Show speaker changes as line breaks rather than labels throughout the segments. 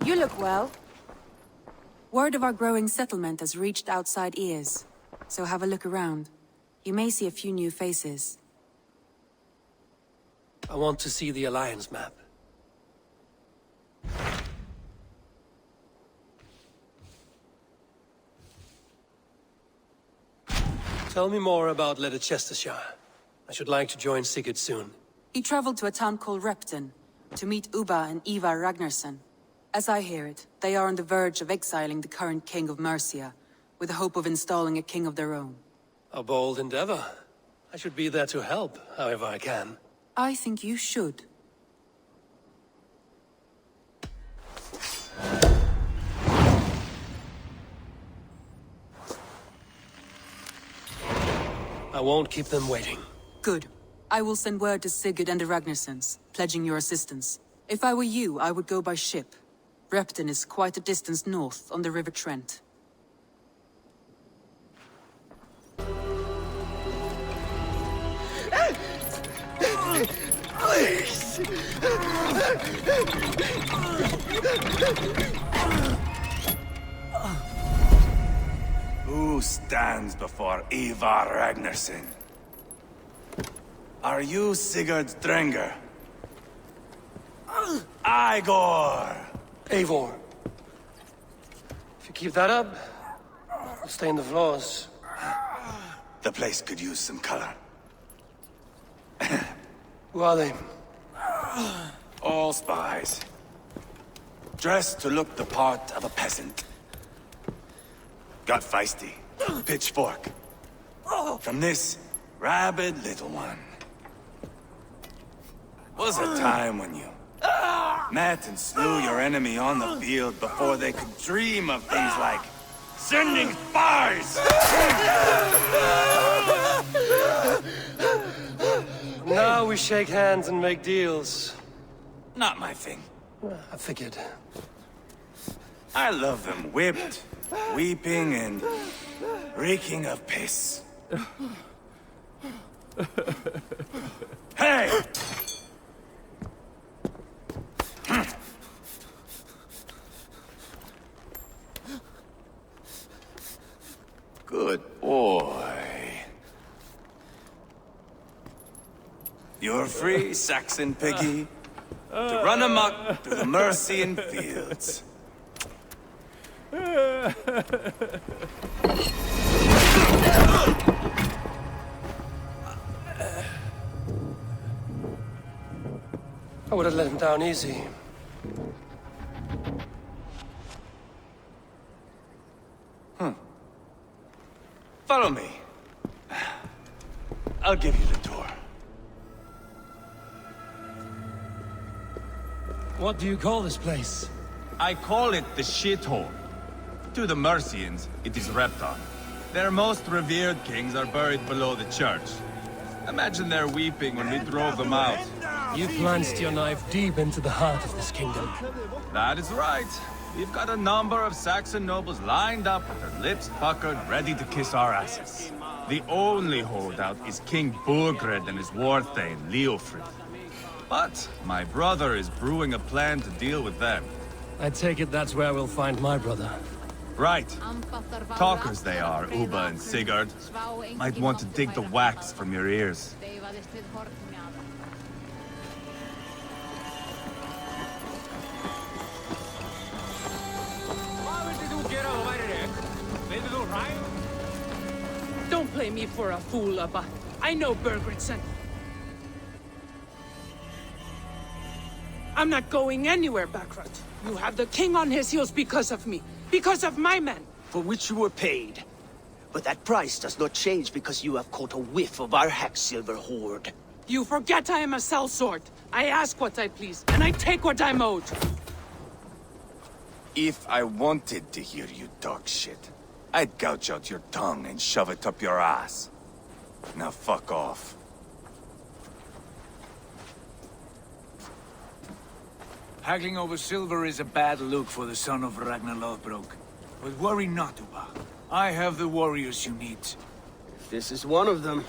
You look well. Word of our growing settlement has reached outside ears, so have a look around. You may see a few new faces.
I want to see the Alliance map. Tell me more about Ʞᴏᴜ. I should like to join Sigurd soon.
He traveled to a town called ᴁᴏᴜ to meet Ubba and Eivor Ragnarsson. As I hear it, they are on the verge of exiling the current king of Mercia, with the hope of installing a king of their own.
A bold endeavor. I should be there to help, however I can.
I think you should.
I won't keep them waiting.
Good. I will send word to Sigurd and the Ragnarssons, pledging your assistance. If I were you, I would go by ship. ᴁᴜ is quite a distance north on the River Trent.
Please!
Who stands before Eivor Ragnarsson? Are you Sigurd's Drenger? Eivor!
Eivor. If you keep that up, I'll stain the floors.
The place could use some color.
Who are they?
All spies. Dressed to look the part of a peasant. Got feisty. Pitchfork. From this rabid little one. Was a time when you met and slew your enemy on the field before they could dream of things like sending spies!
Now we shake hands and make deals.
Not my thing.
I figured.
I love them whipped, weeping, and reeking of piss. Hey! Good boy. You're free, Saxon piggy, to run amok through the Mercian fields.
I would have let him down easy.
Follow me. I'll give you the tour.
What do you call this place?
I call it the shithole. To the Mercians, it is 괁ᴜ. Their most revered kings are buried below the church. Imagine their weeping when we drove them out.
You plunged your knife deep into the heart of this kingdom.
That is right. We've got a number of Saxon nobles lined up with their lips puckered, ready to kiss our asses. The only holdout is King Burgred and his warthane, Leofrid. But my brother is brewing a plan to deal with them.
I take it that's where we'll find my brother.
Right. Talkers they are, Ubba and Sigurd. Might want to dig the wax from your ears.
Don't play me for a fool, Ubba. I know Burgredson. I'm not going anywhere, Backrut. You have the king on his heels because of me. Because of my men.
For which you were paid. But that price does not change because you have caught a whiff of our Hacksilver hoard.
You forget I am a sellsword. I ask what I please, and I take what I'm owed.
If I wanted to hear you talk shit, I'd gouge out your tongue and shove it up your ass. Now fuck off.
Haggling over silver is a bad look for the son of Ragnar Lothbrok. But worry not, Ubba. I have the warriors you need.
If this is one of them,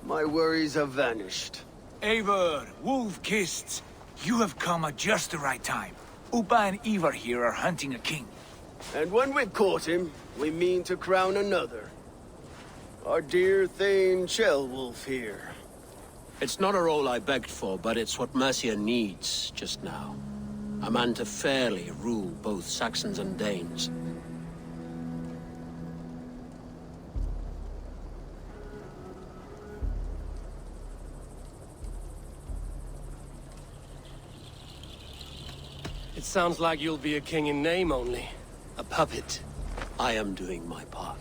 my worries have vanished.
Eivor, wolf-kissed, you have come at just the right time. Ūba and Eivor here are hunting a king.
And when we've caught him, we mean to crown another. Our dear Thane Ċelwulf here.
It's not a role I begged for, but it's what Mercia needs just now. A man to fairly rule both Saxons and Danes.
It sounds like you'll be a king in name only. A puppet.
I am doing my part.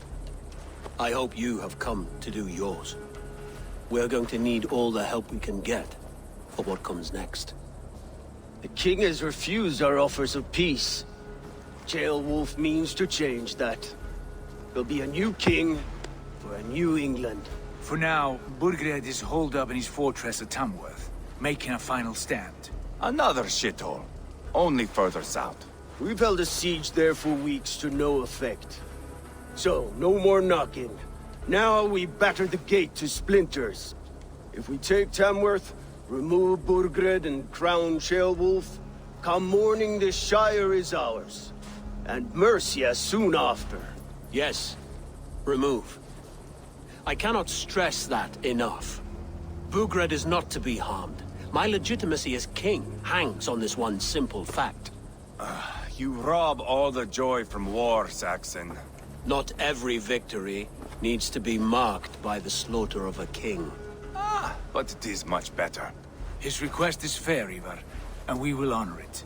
I hope you have come to do yours. We're going to need all the help we can get for what comes next.
The king has refused our offers of peace. Ċelwulf means to change that. There'll be a new king for a new England.
For now, Burgred is holed up in his fortress at Tamworth, making a final stand.
Another shithole. Only further south.
We've held a siege there for weeks to no effect. So, no more knocking. Now we batter the gate to splinters. If we take Tamworth, remove Burgred and crown Ċelwulf, come morning the Shire is ours. And Mercia soon after.
Yes, remove. I cannot stress that enough. Burgred is not to be harmed. My legitimacy as king hangs on this one simple fact.
You rob all the joy from war, Saxon.
Not every victory needs to be marked by the slaughter of a king.
But it is much better.
His request is fair, Eivor, and we will honor it.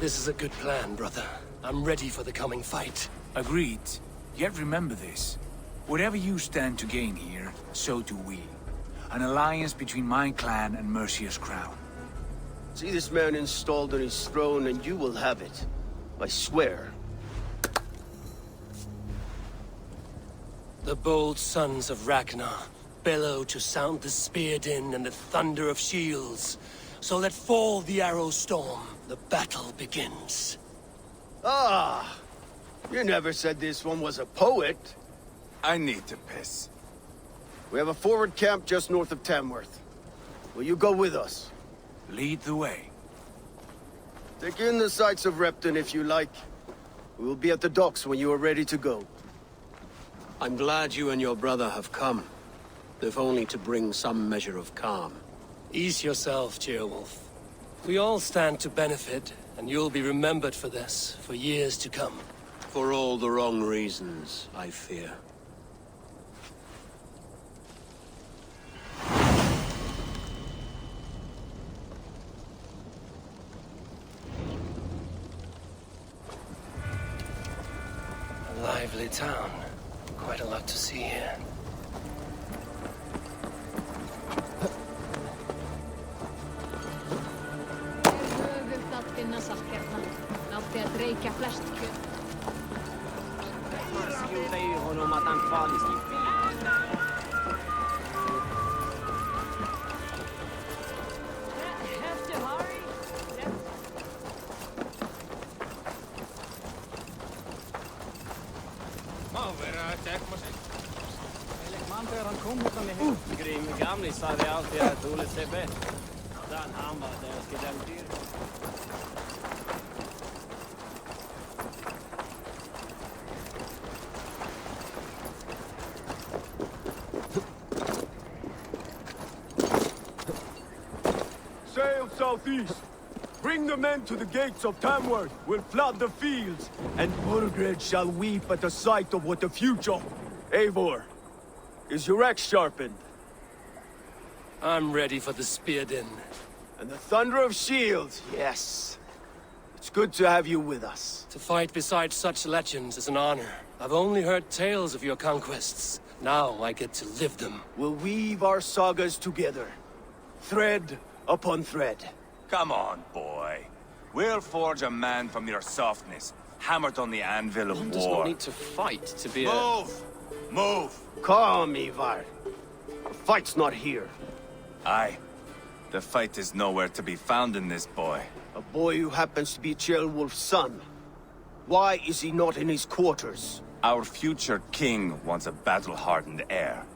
This is a good plan, brother. I'm ready for the coming fight.
Agreed. Yet remember this. Whatever you stand to gain here, so do we. An alliance between my clan and Mercia's crown.
See this man installed on his throne and you will have it. I swear.
The bold sons of Ragnar bellow to sound the spear din and the thunder of shields. So let fall the arrow storm. The battle begins.
Ah! You never said this one was a poet.
I need to piss.
We have a forward camp just north of Tamworth. Will you go with us?
Lead the way.
Take in the sights of Repton if you like. We will be at the docks when you are ready to go.
I'm glad you and your brother have come, if only to bring some measure of calm.
Ease yourself, Ċelwulf. We all stand to benefit, and you'll be remembered for this, for years to come.
For all the wrong reasons, I fear.
A lively town. Quite a lot to see here.
Sagði alltid att Ole ser bäst. Den han var där ska den dyr.
Sail southeast. Bring the men to the gates of Tamworth. We'll flood the fields, and Burgred shall weep at the sight of what the future. Eivor, is your axe sharpened?
I'm ready for the spear din.
And the thunder of shields, yes. It's good to have you with us.
To fight beside such legends is an honor. I've only heard tales of your conquests. Now I get to live them.
We'll weave our sagas together. Thread upon thread.
Come on, boy. We'll forge a man from your softness, hammered on the anvil of
One
war.
does not need to fight to be a...
Move! Move!
Calm, Eivor. The fight's not here.
Aye. The fight is nowhere to be found in this boy.
A boy who happens to be Ċelwulf's son. Why is he not in his quarters?
Our future king wants a battle-hardened heir.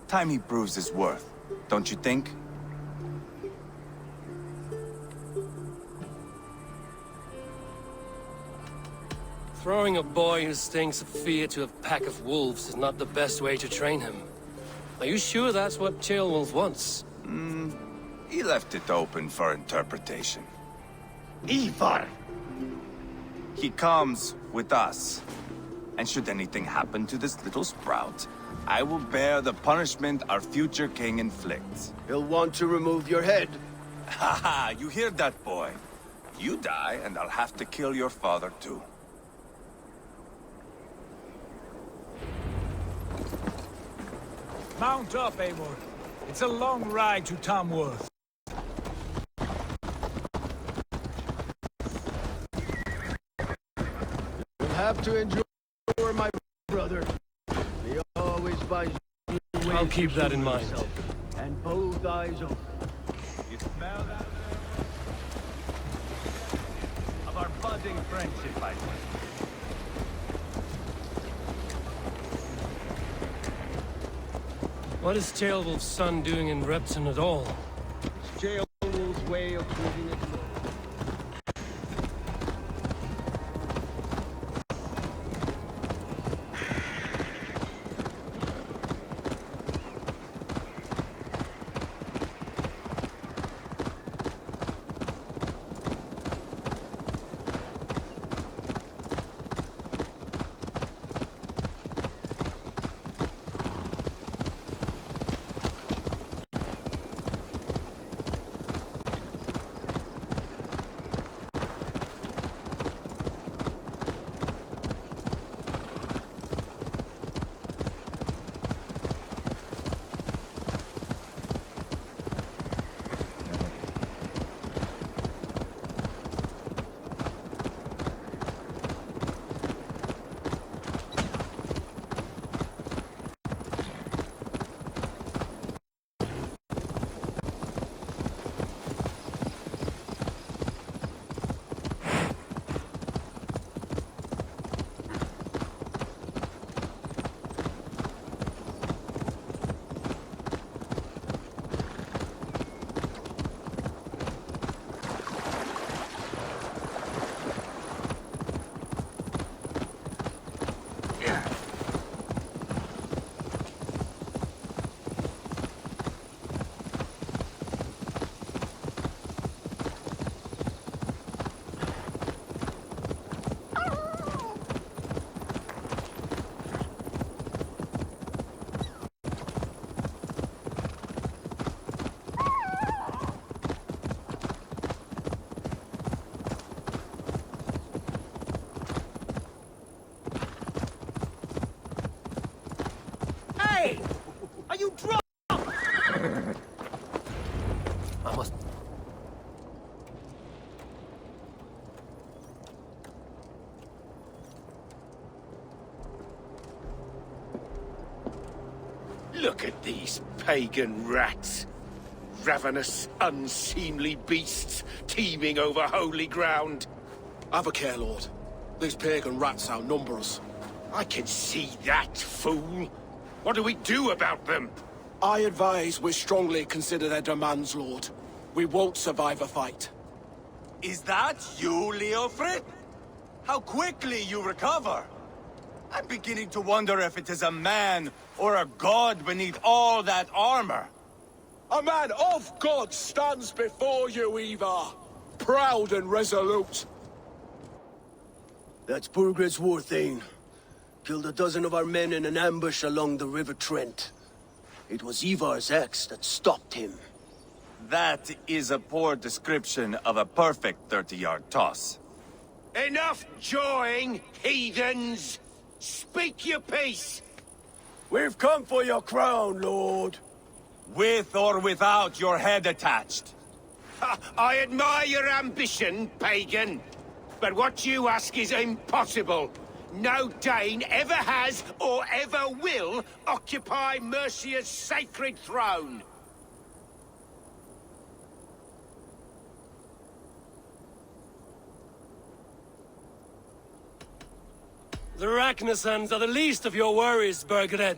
Time he proves his worth, don't you think?
Throwing a boy who stinks of fear to a pack of wolves is not the best way to train him. Are you sure that's what ⴤᴤᴀ wants?
He left it open for interpretation.
Eivor!
He comes with us. And should anything happen to this little sprout, I will bear the punishment our future king inflicts.
He'll want to remove your head.
Haha, you hear that, boy? You die, and I'll have to kill your father, too.
Mount up, Eivor. It's a long ride to Tamworth.
You'll have to endure, my brother. He always finds new ways.
I'll keep that in mind.
And both eyes open.
You smell that? Of our budding friendship, I think.
What is ⴤᴤᴀ's son doing in ⴅᴏᴛ at all?
It's ⴤᴤᴀ's way of proving it.
You drunk!
I must...
Look at these pagan rats. Ravenous, unseemly beasts teeming over holy ground.
Have a care, Lord. These pagan rats outnumber us.
I can see that, fool. What do we do about them?
I advise we strongly consider their demands, Lord. We won't survive a fight.
Is that you, ⴤᴏᴁ? How quickly you recover! I'm beginning to wonder if it is a man or a god beneath all that armor.
A man of God stands before you, Eivor. Proud and resolute.
That's Burgred's ⴤᴁ. Killed a dozen of our men in an ambush along the River Trent. It was Eivor's axe that stopped him.
That is a poor description of a perfect 30-yard toss.
Enough jawing, heathens! Speak your piece!
We've come for your crown, Lord.
With or without your head attached.
I admire your ambition, pagan. But what you ask is impossible. No Dane ever has or ever will occupy Mercia's sacred throne.
The Ragnarsons are the least of your worries, Burgred.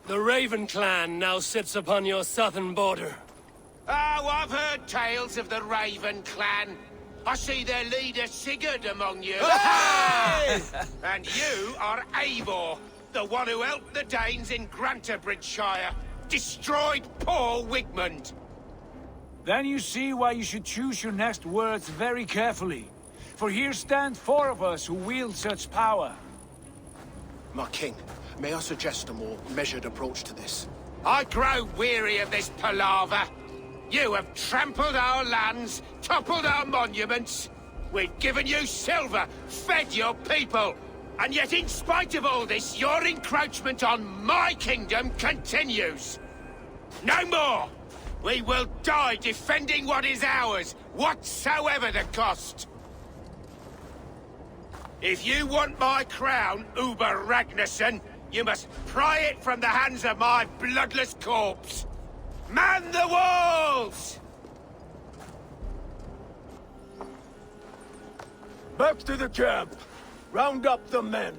The Raven clan now sits upon your southern border.
Oh, I've heard tales of the Raven clan. I see their leader Sigurd among you.
Hey!
And you are Eivor, the one who helped the Danes in Ýmsborg, destroyed poor Wigmund.
Then you see why you should choose your next words very carefully. For here stand 4 of us who wield such power.
My king, may I suggest a more measured approach to this?
I grow weary of this palaver. You have trampled our lands, toppled our monuments. We've given you silver, fed your people. And yet in spite of all this, your encroachment on my kingdom continues. No more! We will die defending what is ours, whatsoever the cost. If you want my crown, ᴅᴏဣᴛ, you must pry it from the hands of my bloodless corpse. Man the walls!
Back to the camp. Round up the men.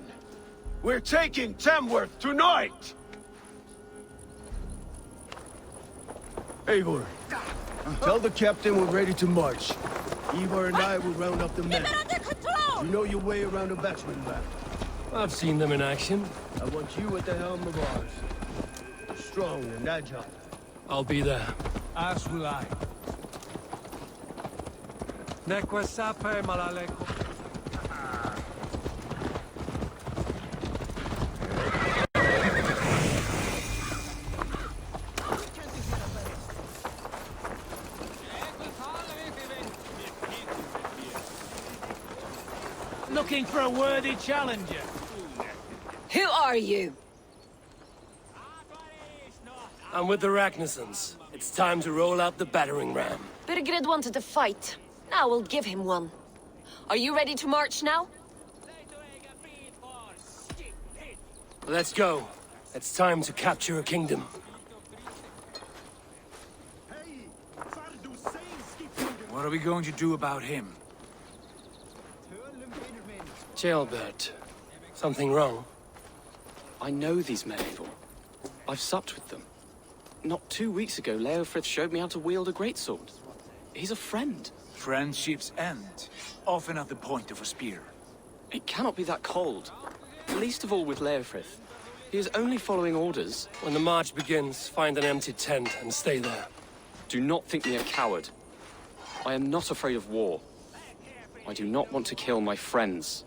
We're taking Tamworth tonight! Eivor, tell the captain we're ready to march. Eivor and I will round up the men. You know your way around a batsman map.
I've seen them in action.
I want you at the helm of ours. Strong and agile.
I'll be there.
As will I.
Looking for a worthy challenger.
Who are you?
I'm with the Ragnarsons. It's time to roll out the battering ram.
Burgred wanted to fight. Now we'll give him one. Are you ready to march now?
Let's go. It's time to capture a kingdom.
What are we going to do about him?
ʟᴏᴱ. Something wrong?
I know these men, Eivor. I've supped with them. Not 2 weeks ago, Leofrith showed me how to wield a greatsword. He's a friend.
Friendships end, often at the point of a spear.
It cannot be that cold. Least of all with Leofrith. He is only following orders.
When the march begins, find an empty tent and stay there.
Do not think me a coward. I am not afraid of war. I do not want to kill my friends.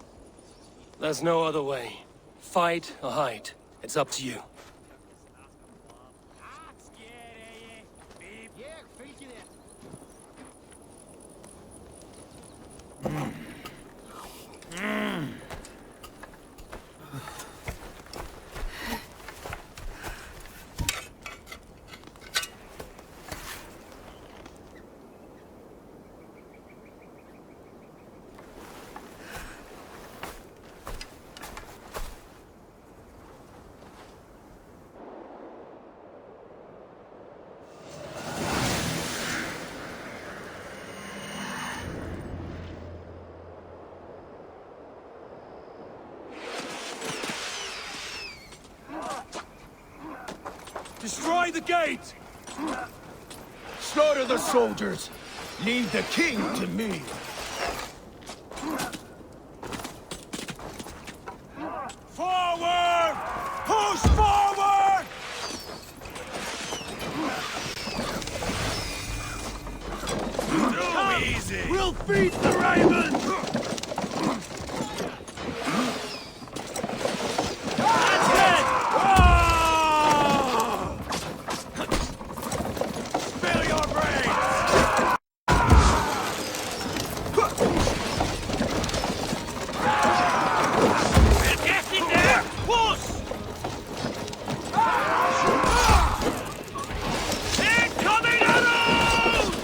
There's no other way. Fight or hide. It's up to you.
Destroy the gate!
Slaughter the soldiers! Leave the king to me!
Forward! Push forward! Too easy! We'll beat the ravens!
Incoming arrows!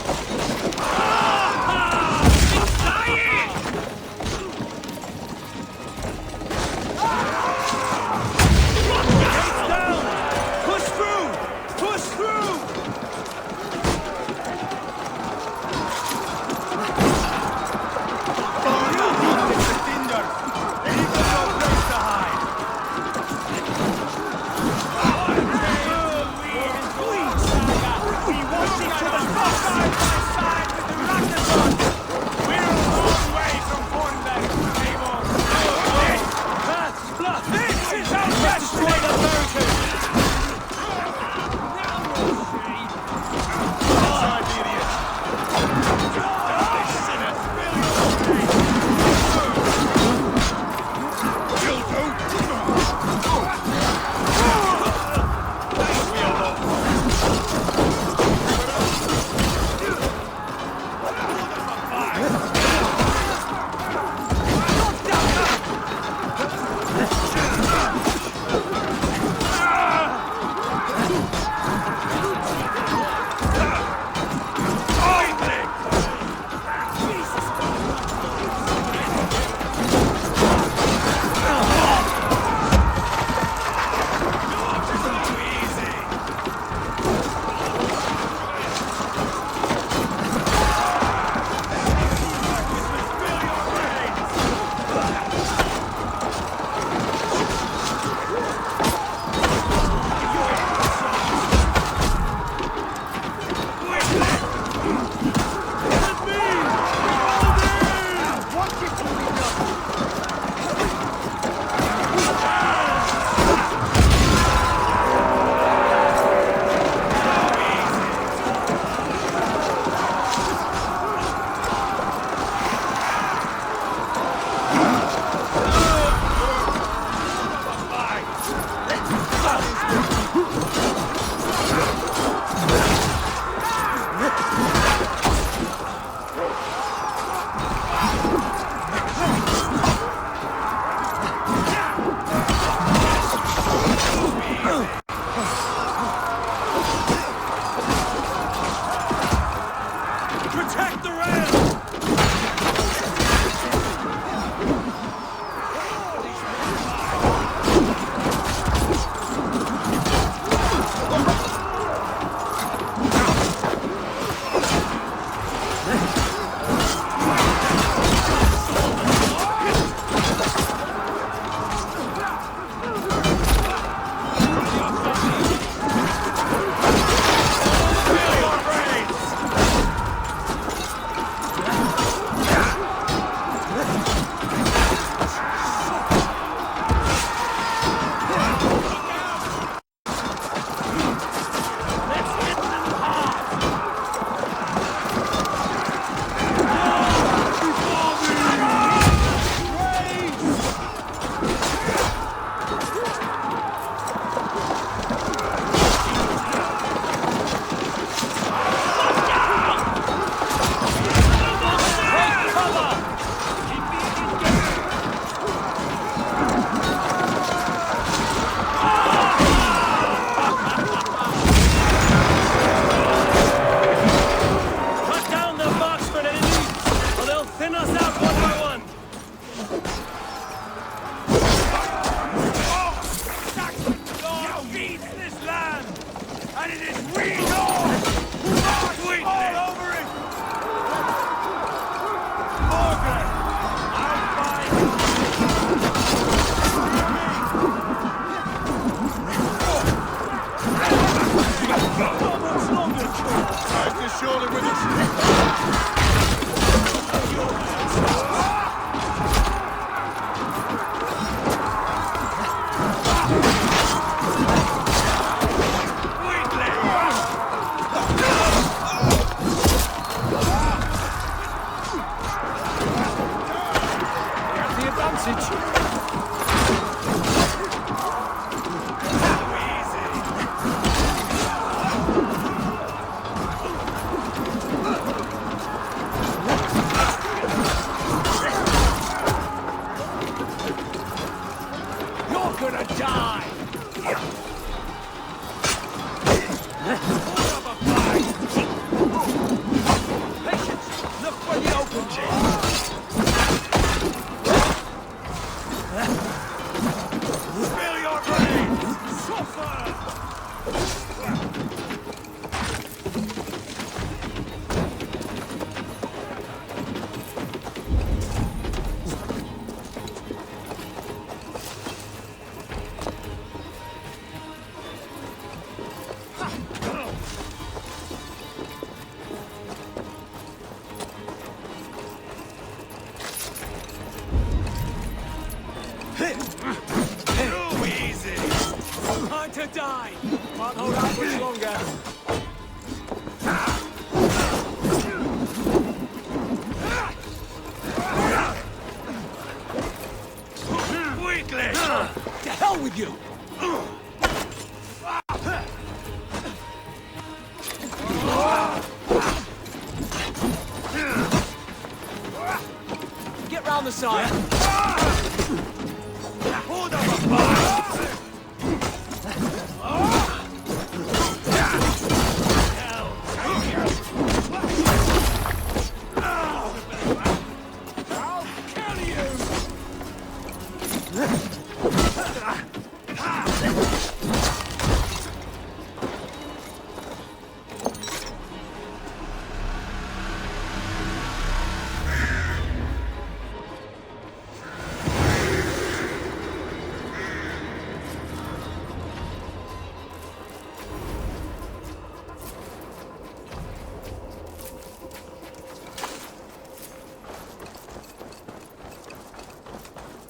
The side.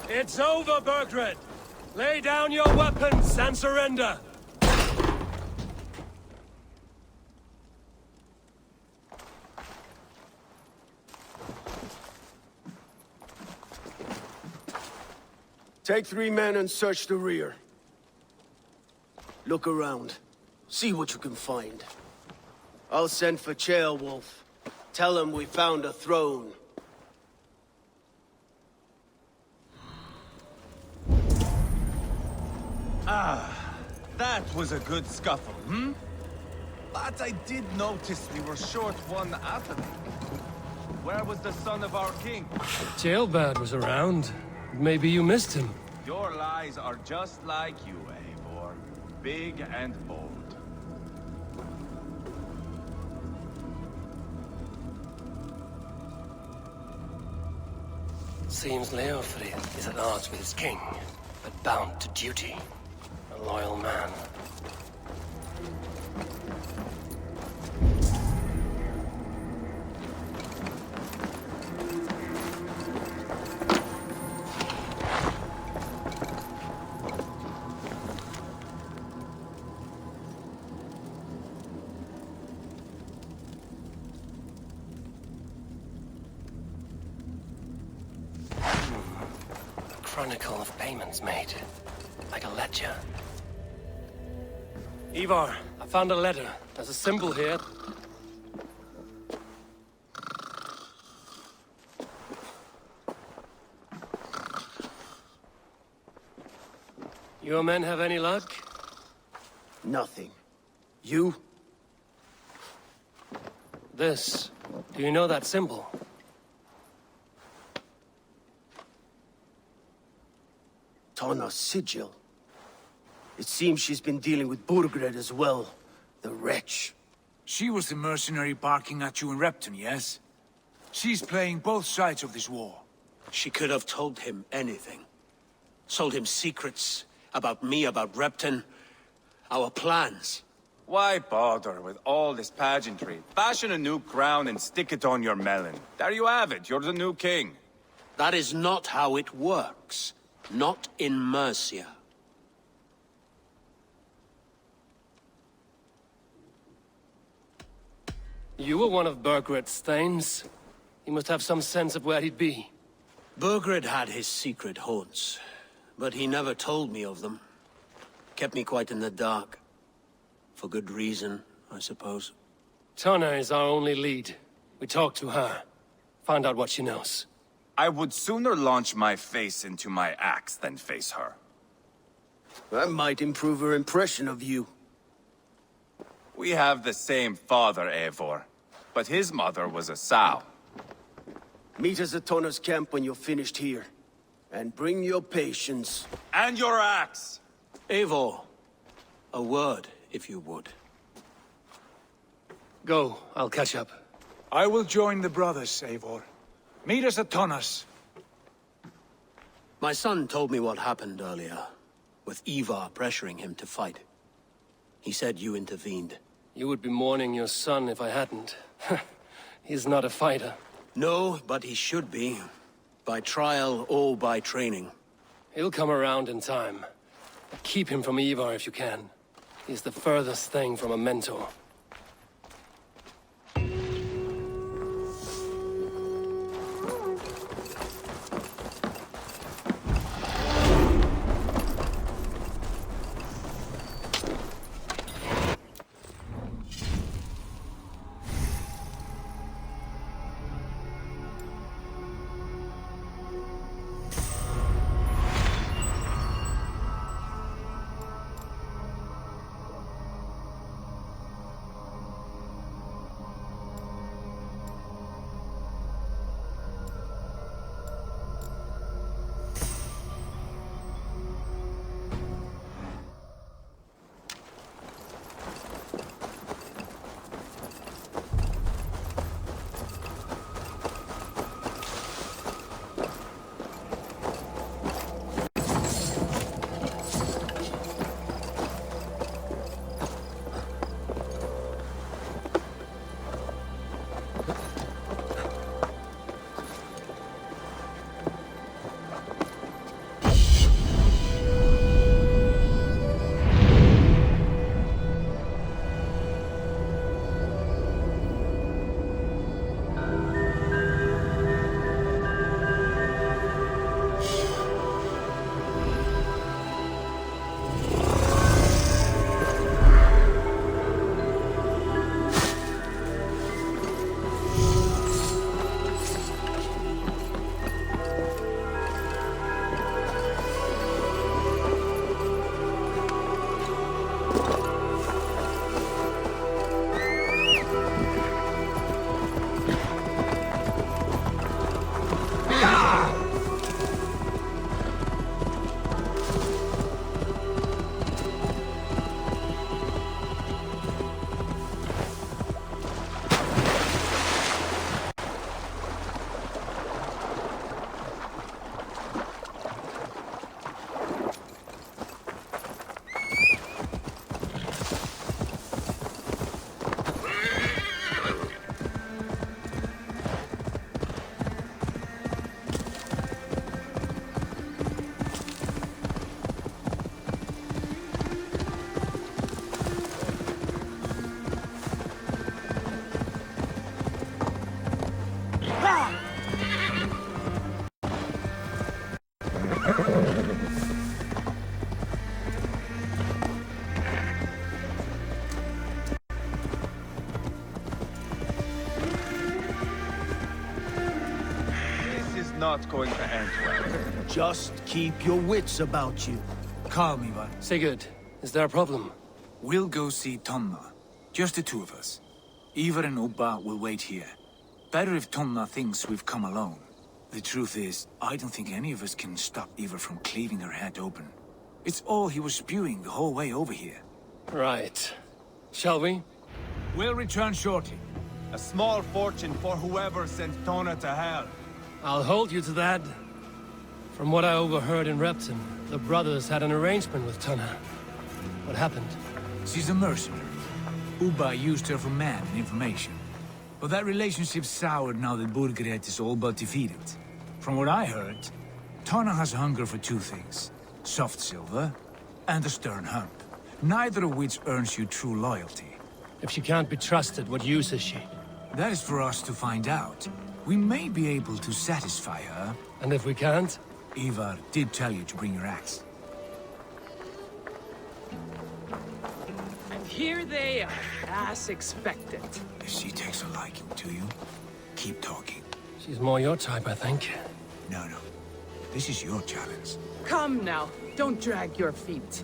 It's over, Burgred! Lay down your weapons and surrender!
Take 3 men and search the rear. Look around. See what you can find. I'll send for Ceolwulf. Tell him we found a throne.
That was a good scuffle, hmm? But I did notice we were short one atom. Where was the son of our king?
Ceolbad was around. Maybe you missed him.
Your lies are just like you, Eivor. Big and bold.
Seems ⴅᴏᴜ is at odds with his king, but bound to duty. A loyal man. Chronicle of payments made, like a ledger. Eivor, I found a letter. There's a symbol here. Your men have any luck?
Nothing. You?
This. Do you know that symbol?
Tana's sigil. It seems she's been dealing with Burgred as well. The wretch.
She was the mercenary barking at you in ⴅᴜⴛ, yes? She's playing both sides of this war.
She could have told him anything. Sold him secrets about me, about ⴅᴜⴛ, our plans.
Why bother with all this pageantry? Fashion a new crown and stick it on your melon. There you have it, you're the new king.
That is not how it works. Not in Mercia.
You were one of Burgred's thanes. He must have some sense of where he'd be.
Burgred had his secret haunts, but he never told me of them. Kept me quite in the dark. For good reason, I suppose.
Tonna is our only lead. We talked to her. Find out what she knows.
I would sooner launch my face into my axe than face her.
That might improve her impression of you.
We have the same father, Eivor, but his mother was a sow.
Meet us at Tonna's camp when you're finished here. And bring your patience.
And your axe!
Eivor, a word, if you would.
Go, I'll catch up.
I will join the brothers, Eivor. Meet us at Tonna's.
My son told me what happened earlier, with Eivor pressuring him to fight. He said you intervened.
You would be mourning your son if I hadn't. He's not a fighter.
No, but he should be. By trial or by training.
He'll come around in time. Keep him from Eivor if you can. He's the furthest thing from a mentor.
Not going to end well.
Just keep your wits about you.
Calm, Eivor.
Sigurd, is there a problem?
We'll go see Tonna. Just the two of us. Eivor and Ubba will wait here. Better if Tonna thinks we've come alone. The truth is, I don't think any of us can stop Eivor from cleaving her head open. It's all he was spewing the whole way over here.
Right. Shall we?
We'll return shortly.
A small fortune for whoever sent Tonna to hell.
I'll hold you to that. From what I overheard in ᴅᴏᴛ, the brothers had an arrangement with Tonna. What happened?
She's a mercenary. Ubba used her for man and information. But that relationship soured now that Burgred is all but defeated. From what I heard, Tonna has a hunger for two things. Soft silver and a stern hump. Neither of which earns you true loyalty.
If she can't be trusted, what use is she?
That is for us to find out. We may be able to satisfy her.
And if we can't?
Eivor did tell you to bring your axe.
And here they are, as expected.
If she takes a liking to you, keep talking.
She's more your type, I think.
No. This is your challenge.
Come now, don't drag your feet.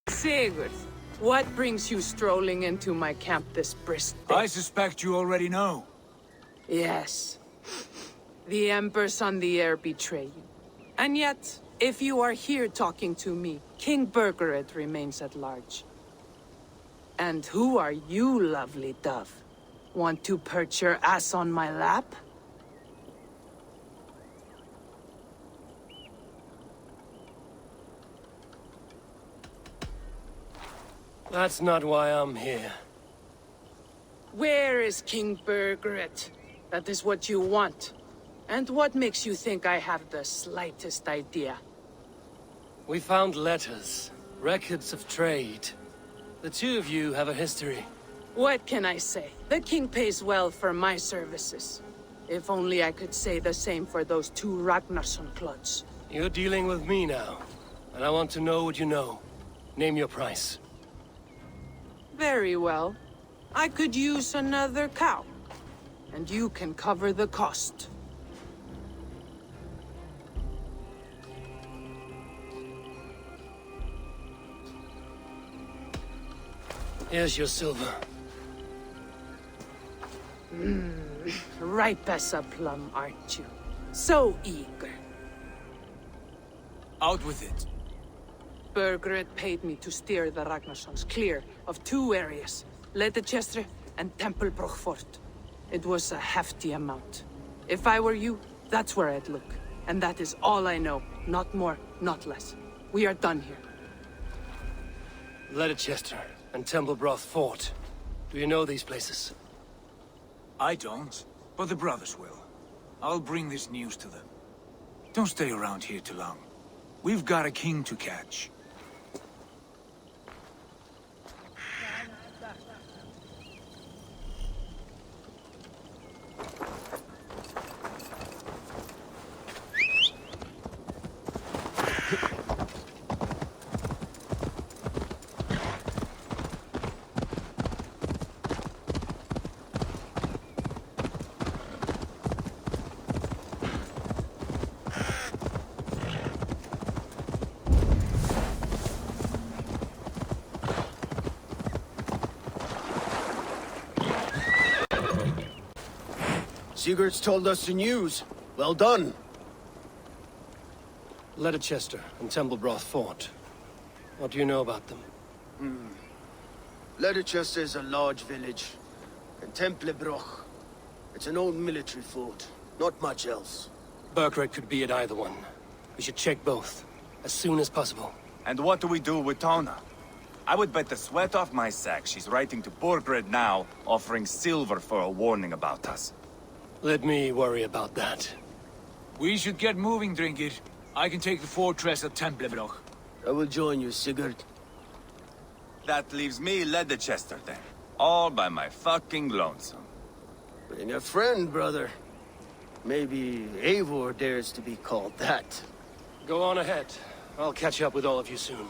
Sigurd, what brings you strolling into my camp this brisk day?
I suspect you already know.
Yes. The Embers on the air betray you. And yet, if you are here talking to me, King ⴰᴰᴚ remains at large. And who are you, lovely dove? Want to perch your ass on my lap?
That's not why I'm here.
Where is King ⴰᴰᴚ? That is what you want. And what makes you think I have the slightest idea?
We found letters, records of trade. The two of you have a history.
What can I say? The king pays well for my services. If only I could say the same for those two Ragnarsson clods.
You're dealing with me now, and I want to know what you know. Name your price.
Very well. I could use another cow. And you can cover the cost.
Here's your silver.
Ripe as a plum, aren't you? So eager.
Out with it.
ⴰᴚ paid me to steer the Ragnarssons clear of two areas, ⴰᴰ and Templar Fort. It was a hefty amount. If I were you, that's where I'd look. And that is all I know. Not more, not less. We are done here.
ⴰᴰ and Templar Fort. Do you know these places?
I don't, but the brothers will. I'll bring this news to them. Don't stay around here too long. We've got a king to catch.
Sigurd's told us the news. Well done.
ⴰᴰ and Templar Fort. What do you know about them?
ⴰᴰ is a large village. And Templar, it's an old military fort. Not much else.
ⴰᴰ could be at either one. We should check both, as soon as possible.
And what do we do with Tona? I would bet the sweat off my sack she's writing to ⴰᴰ now, offering silver for a warning about us.
Let me worry about that.
We should get moving, Dringir. I can take the fortress of Templar.
I will join you, Sigurd.
That leaves me ⴰᴰ then. All by my fucking lonesome.
Bring a friend, brother. Maybe Eivor dares to be called that.
Go on ahead. I'll catch up with all of you soon.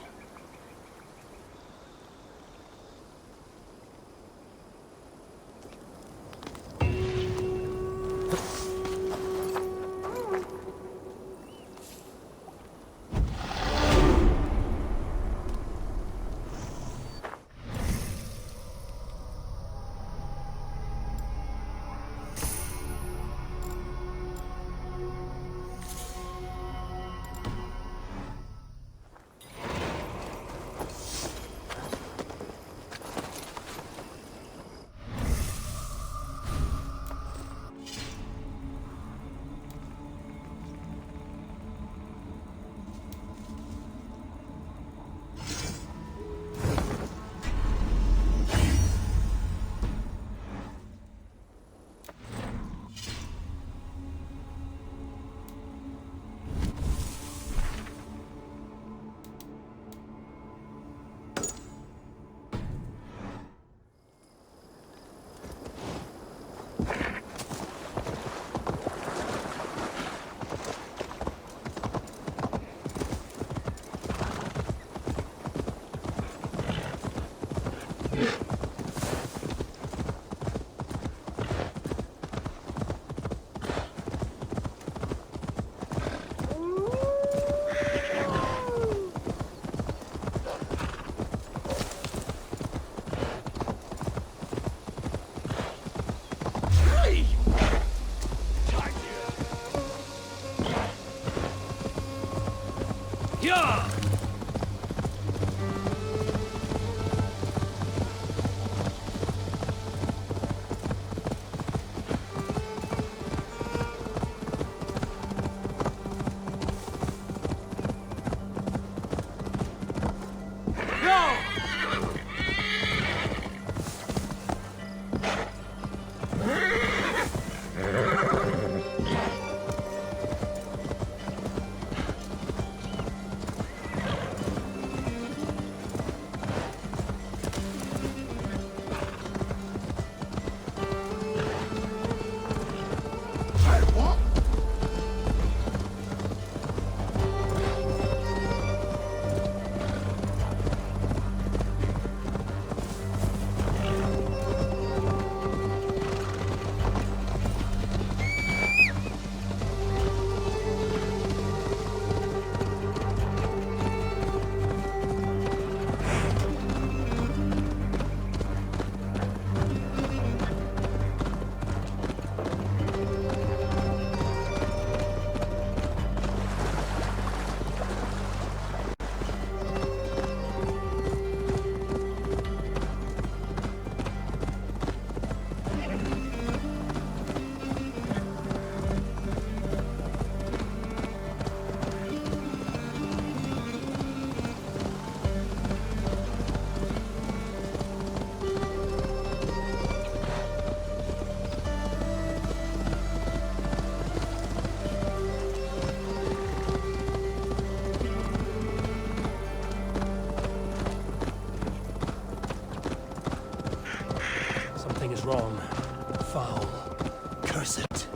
Accursed.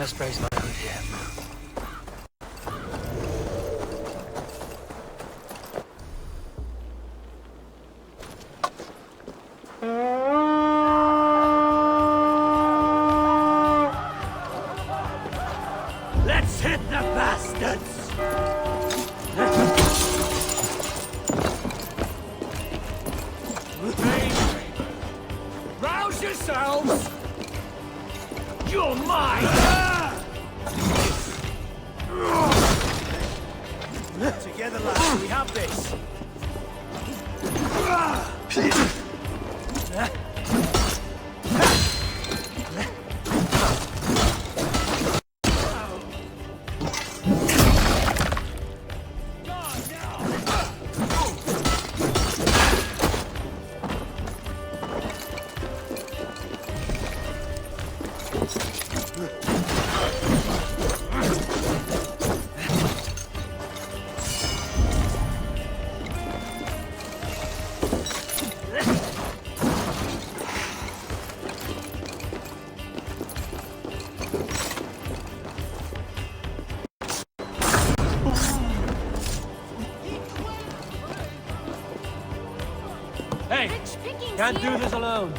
Let's raise my hood here.
Let's hit the bastards!
Rouse yourselves! You're mine!
Together, lads, we have this!
Hey! Can't do this alone.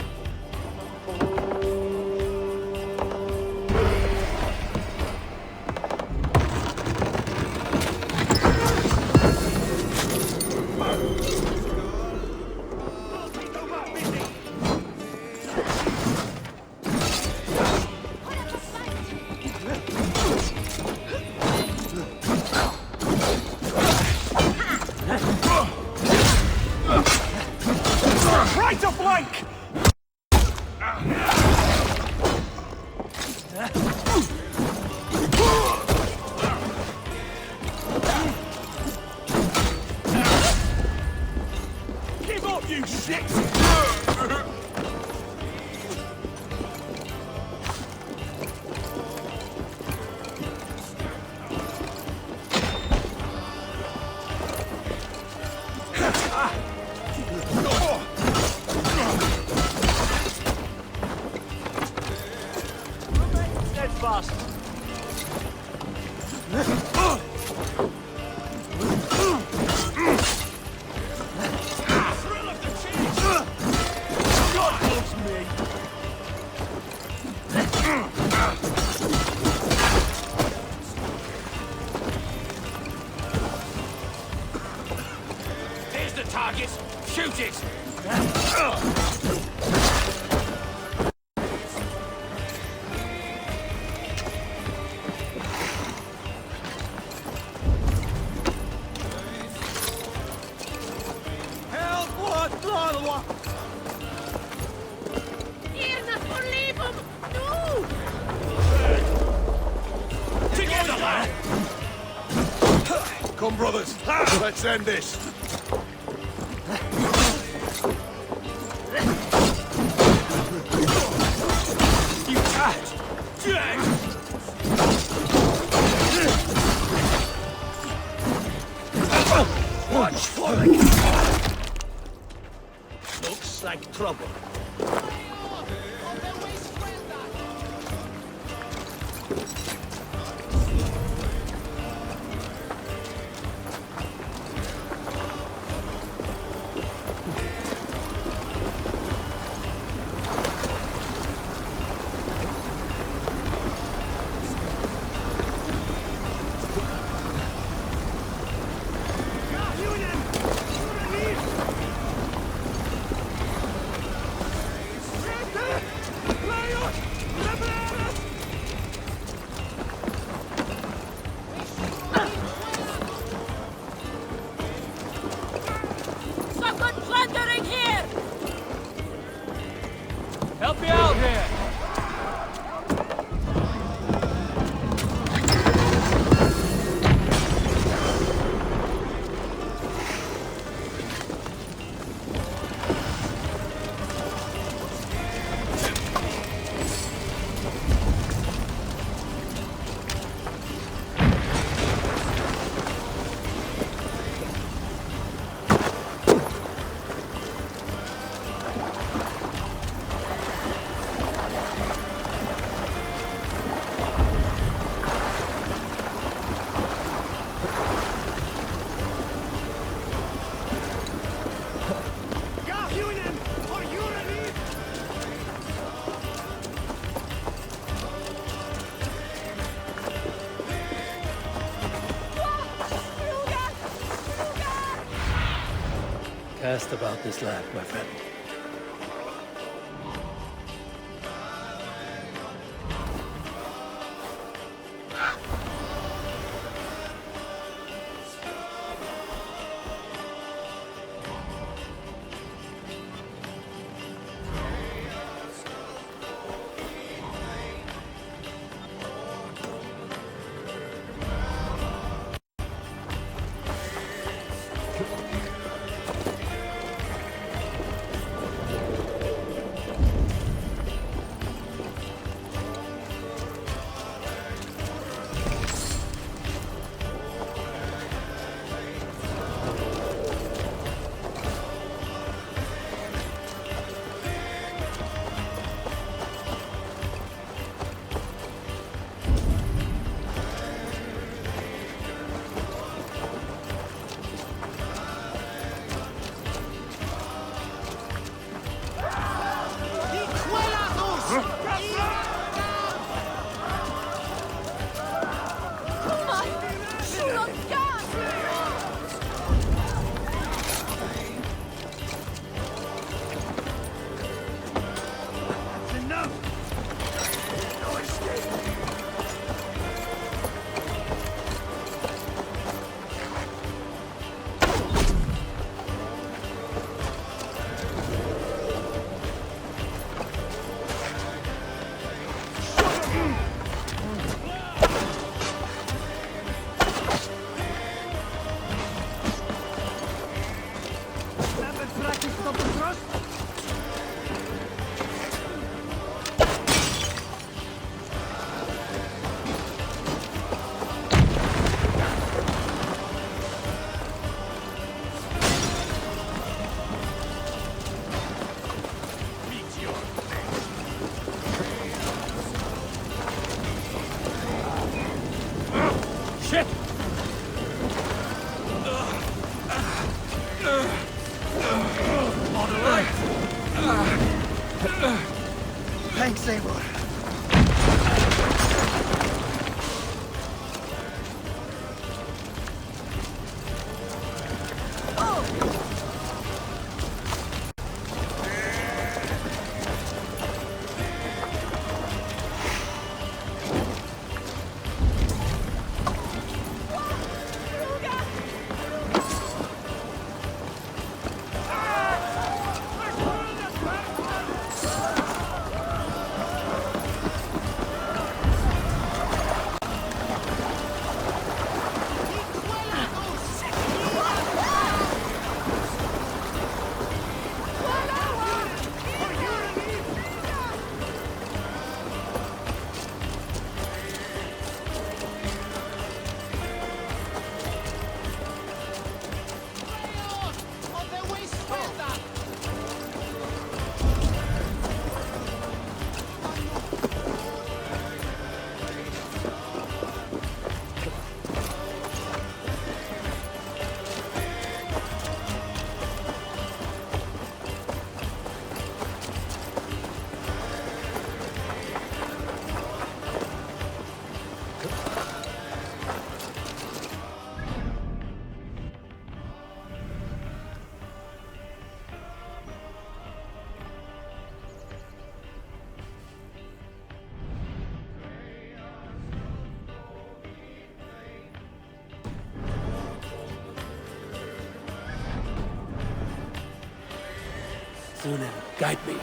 Right to flank! Give up, you shit! Steadfast. Thrill of the chase! God loves me! Here's the target! Shoot it! Together, lad!
Come, brothers. Let's end this.
You cat! Jack! Watch for it! Looks like trouble. Help me out here! asked about this land, my friend.
Thanks, Eivor.
Sunan, guide me.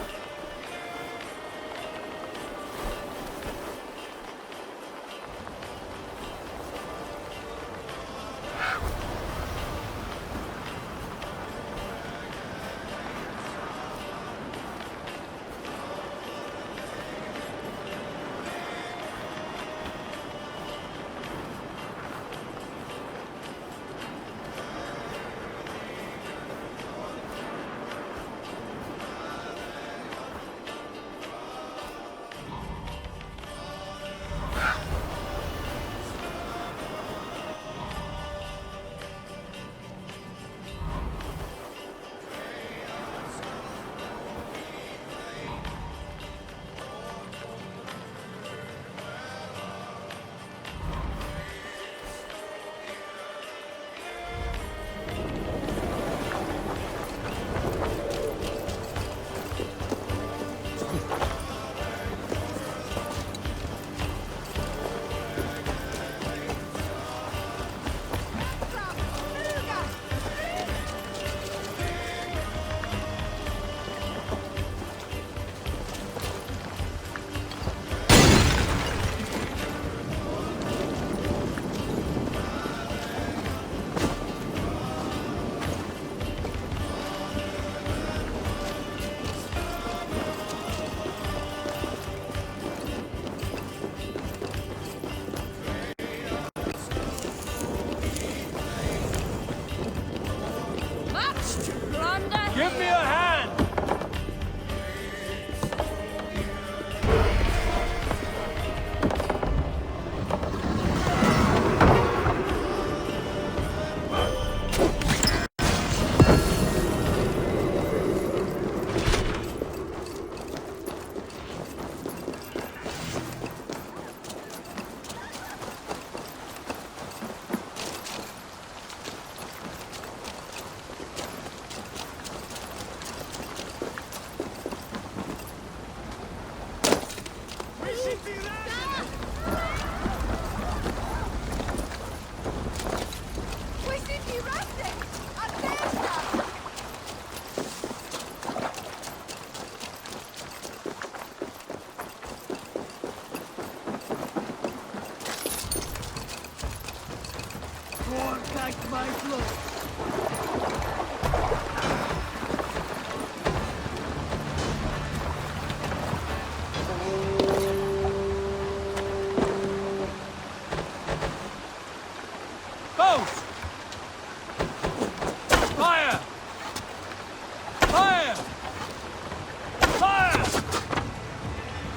Give me a hand!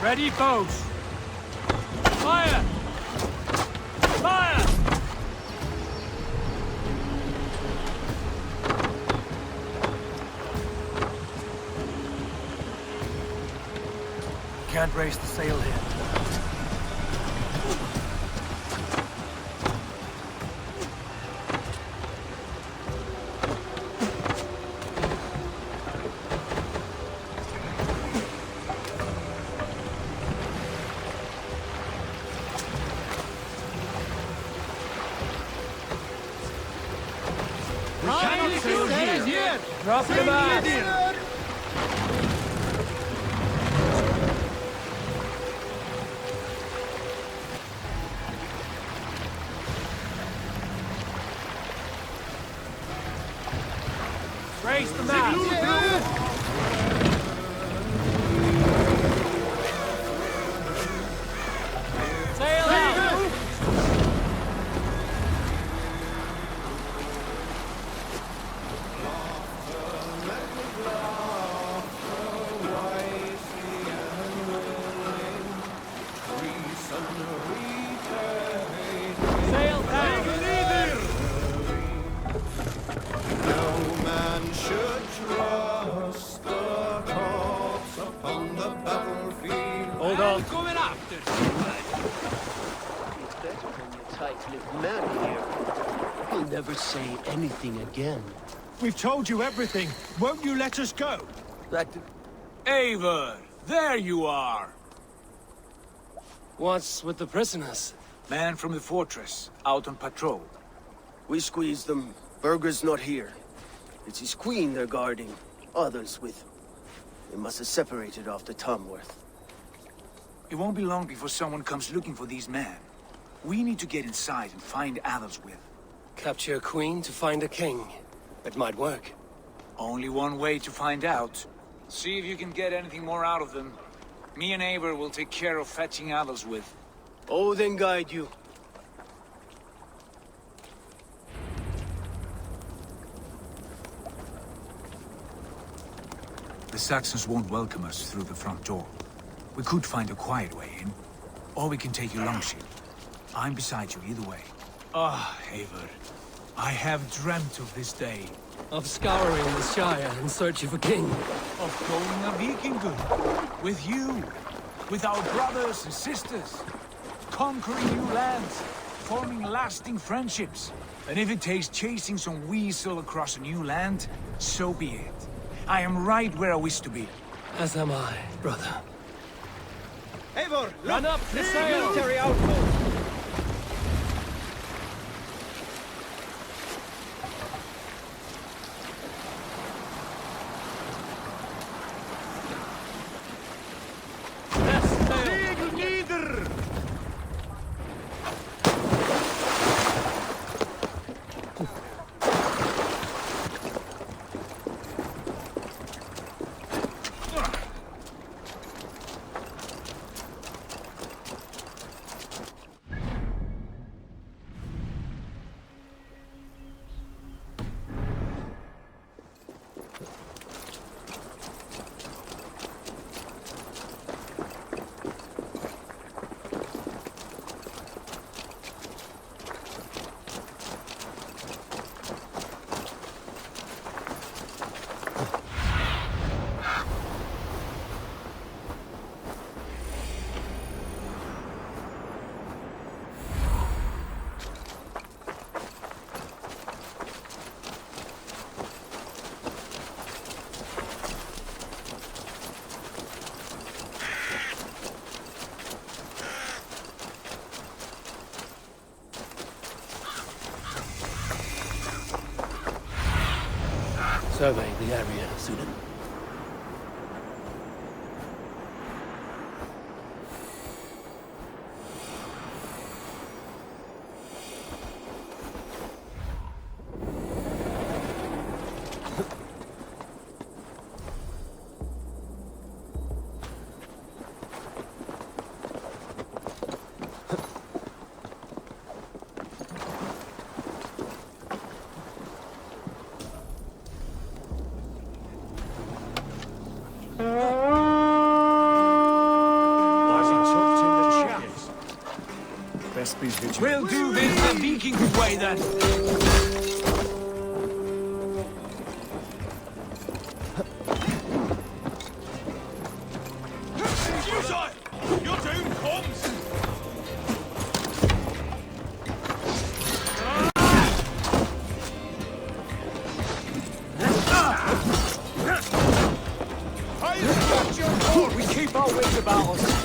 Ready, foes! Fire! Fire! Can't raise the sail here. Drop the mast! Raise the mast! Sail out!
He'll never say anything again.
We've told you everything. Won't you let us go?
Eivor, there you are.
What's with the prisoners?
Man from the fortress, out on patrol.
We squeezed them. Berger's not here. It's his queen they're guarding. Others with him. They must have separated after Tamworth.
It won't be long before someone comes looking for these men. We need to get inside and find ⴅᴏᴜ.
Capture a queen to find a king. It might work.
Only one way to find out. See if you can get anything more out of them. Me and Eivor will take care of fetching ⴅᴏᴜ.
Oh, then guide you.
The Saxons won't welcome us through the front door. We could find a quiet way in, or we can take your longship. I'm beside you either way. Ah, Eivor. I have dreamt of this day.
Of scouring the Shire in search of a king.
Of going a Viking. With you. With our brothers and sisters. Conquering new lands. Forming lasting friendships. And if it takes chasing some weasel across a new land, so be it. I am right where I wish to be.
As am I, brother.
Eivor,
run up the sail!
Military outpost!
Survey the area, Sudan.
We'll do this the Viking way then.
Your doom comes!
We keep our wits about us.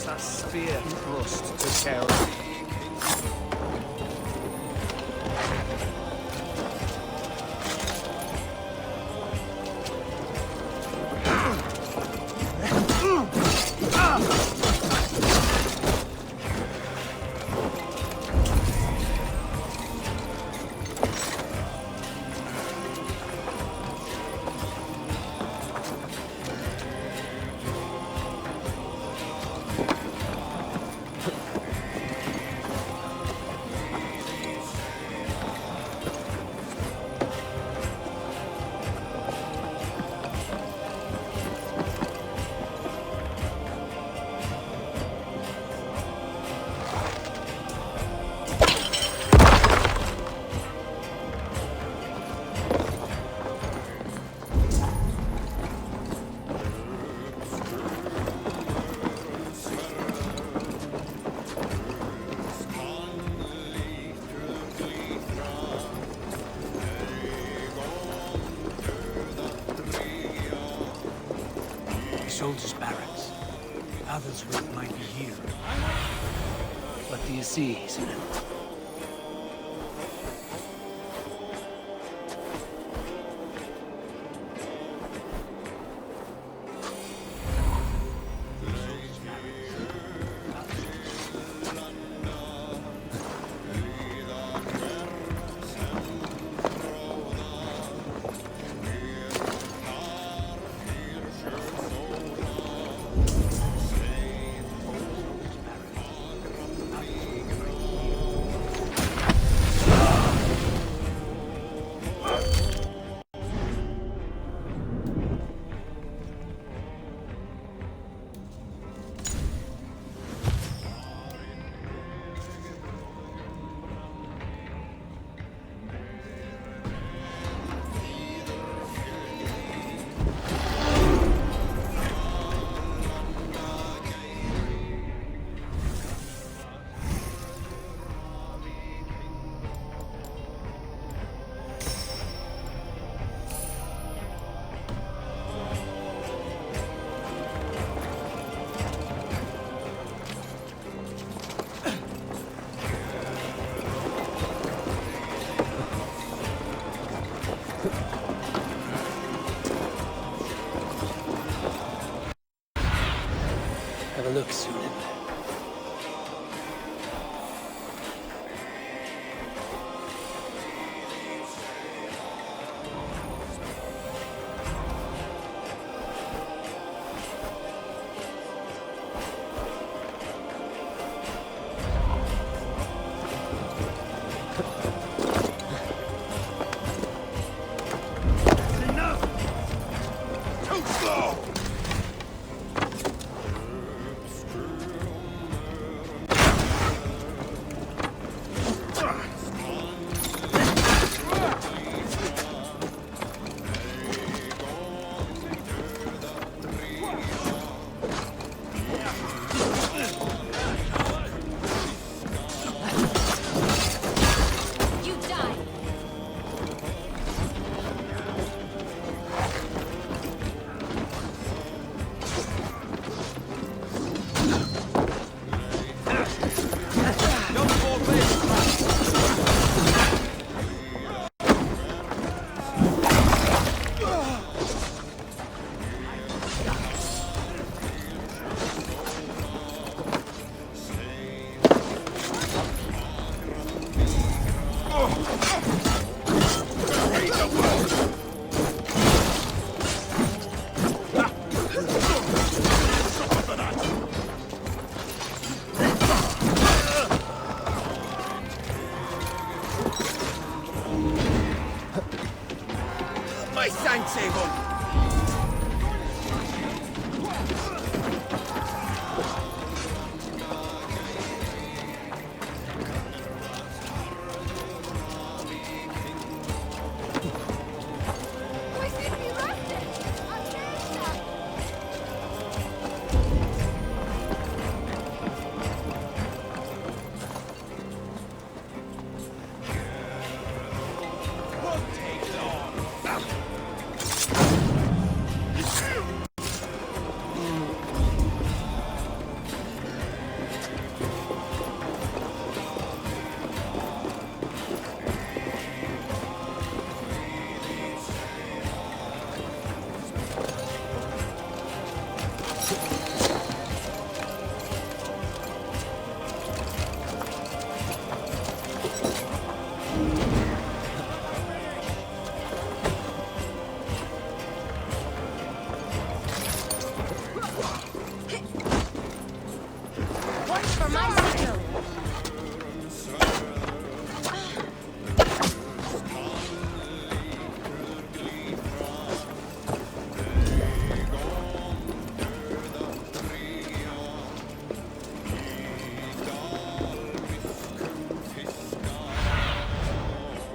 That spear thrust to terror. Soldiers' barracks. Others might be here.
What do you see, Sunan? Have a look, Sunan.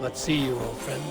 Let's see you, old friend.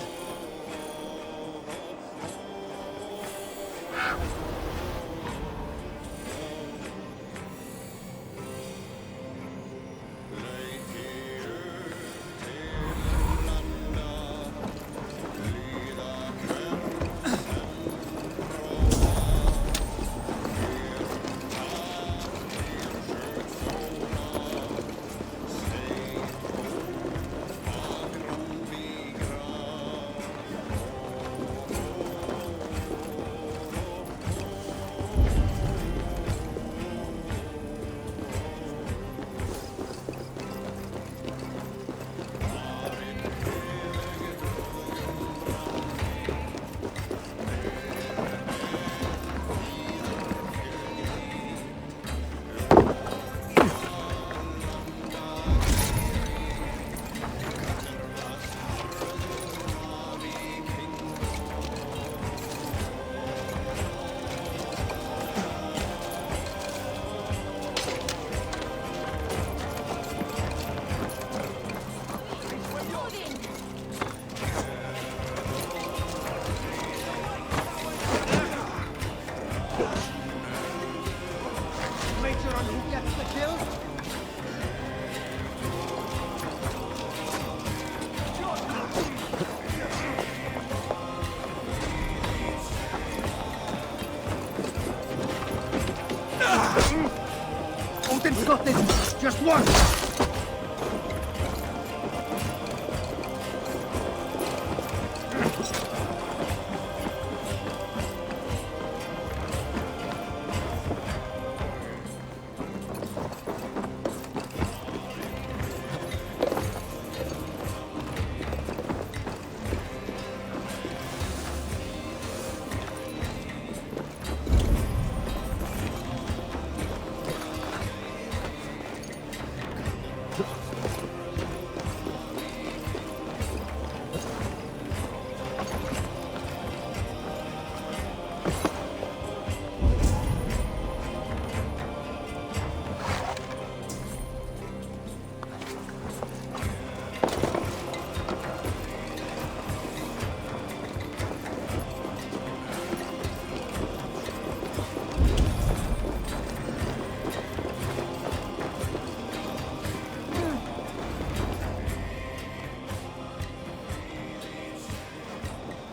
Odin's got this! Just once!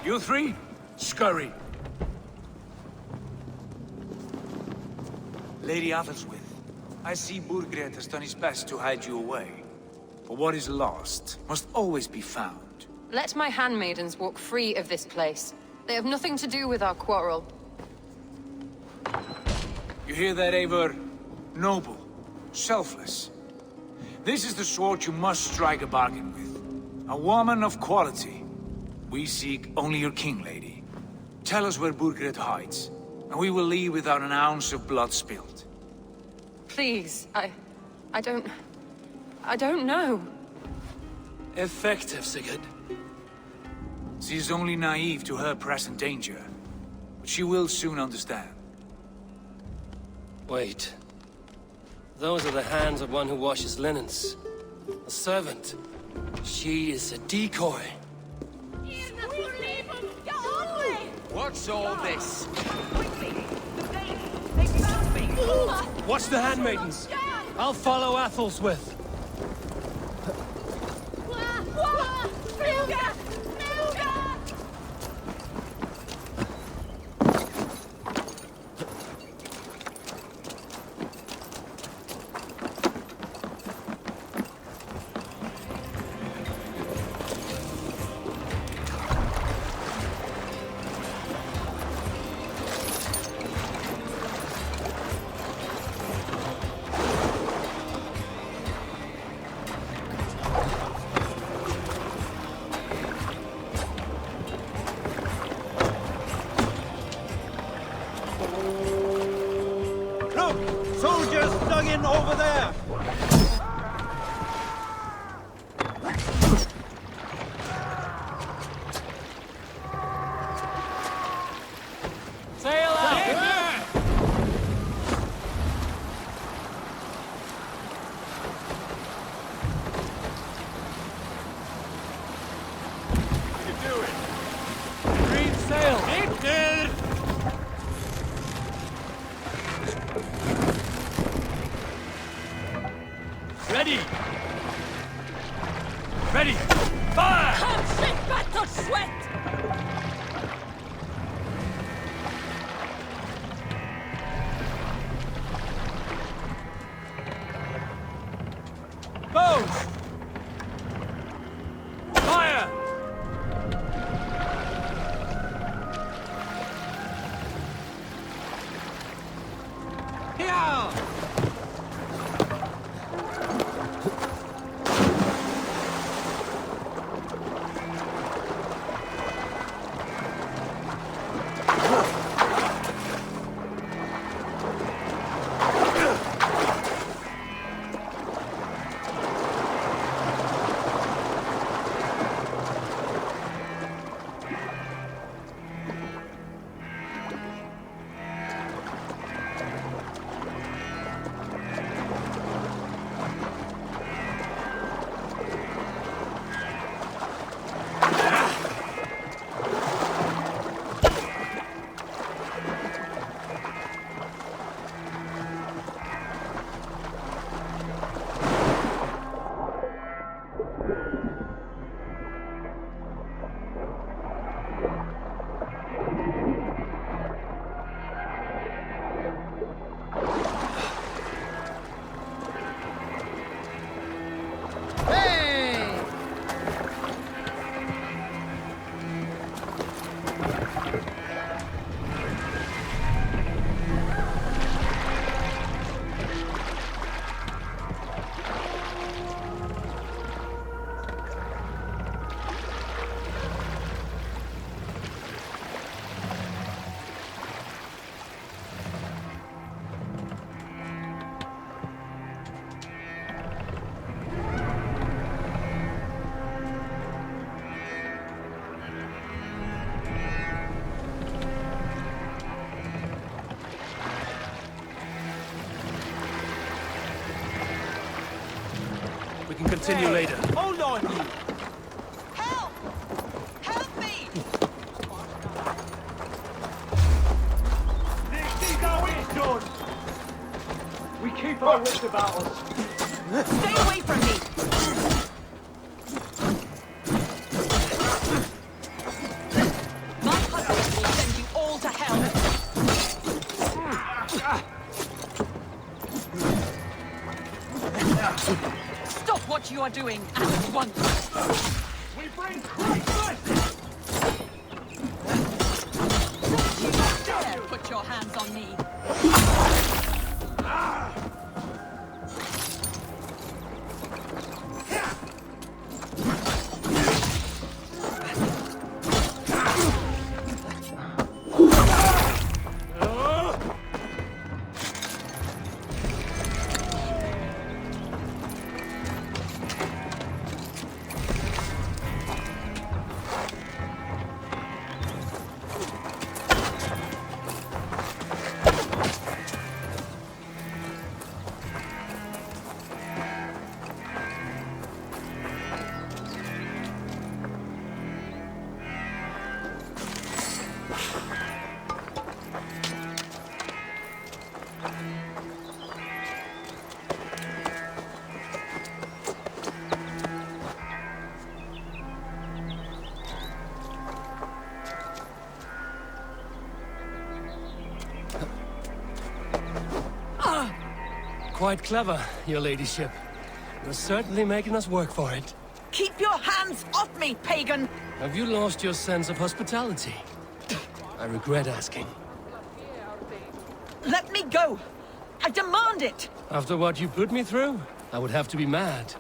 You three, scurry. Lady Athelstwith, I see Burgred has done his best to hide you away. But what is lost must always be found.
Let my handmaidens walk free of this place. They have nothing to do with our quarrel.
You hear that, Eivor? Noble, selfless. This is the sword you must strike a bargain with. A woman of quality. We seek only your king, lady. Tell us where Burgred hides, and we will leave without an ounce of blood spilled.
Please, I don't know.
Effective, Sigurd.
She is only naive to her present danger, but she will soon understand.
Wait. Those are the hands of one who washes linens. A servant. She is a decoy.
What's all this?
Watch the handmaidens. I'll follow Athelstwith.
Look! Soldiers dug in over there!
Sail out! Sail! Victor!
Ready! Ready! Fire!
Come sit back to sweat!
Bows! Fire!
Here!
We can continue later.
Hold on, you!
Help! Help me!
This is how it's done! We keep our wits about us.
Stay away from me! My husband will send you all to hell! Stop what you are doing at once!
We bring great mercy!
Don't you dare put your hands on me!
Quite clever, your ladyship. You're certainly making us work for it.
Keep your hands off me, pagan!
Have you lost your sense of hospitality? I regret asking.
Let me go! I demand it!
After what you put me through, I would have to be mad.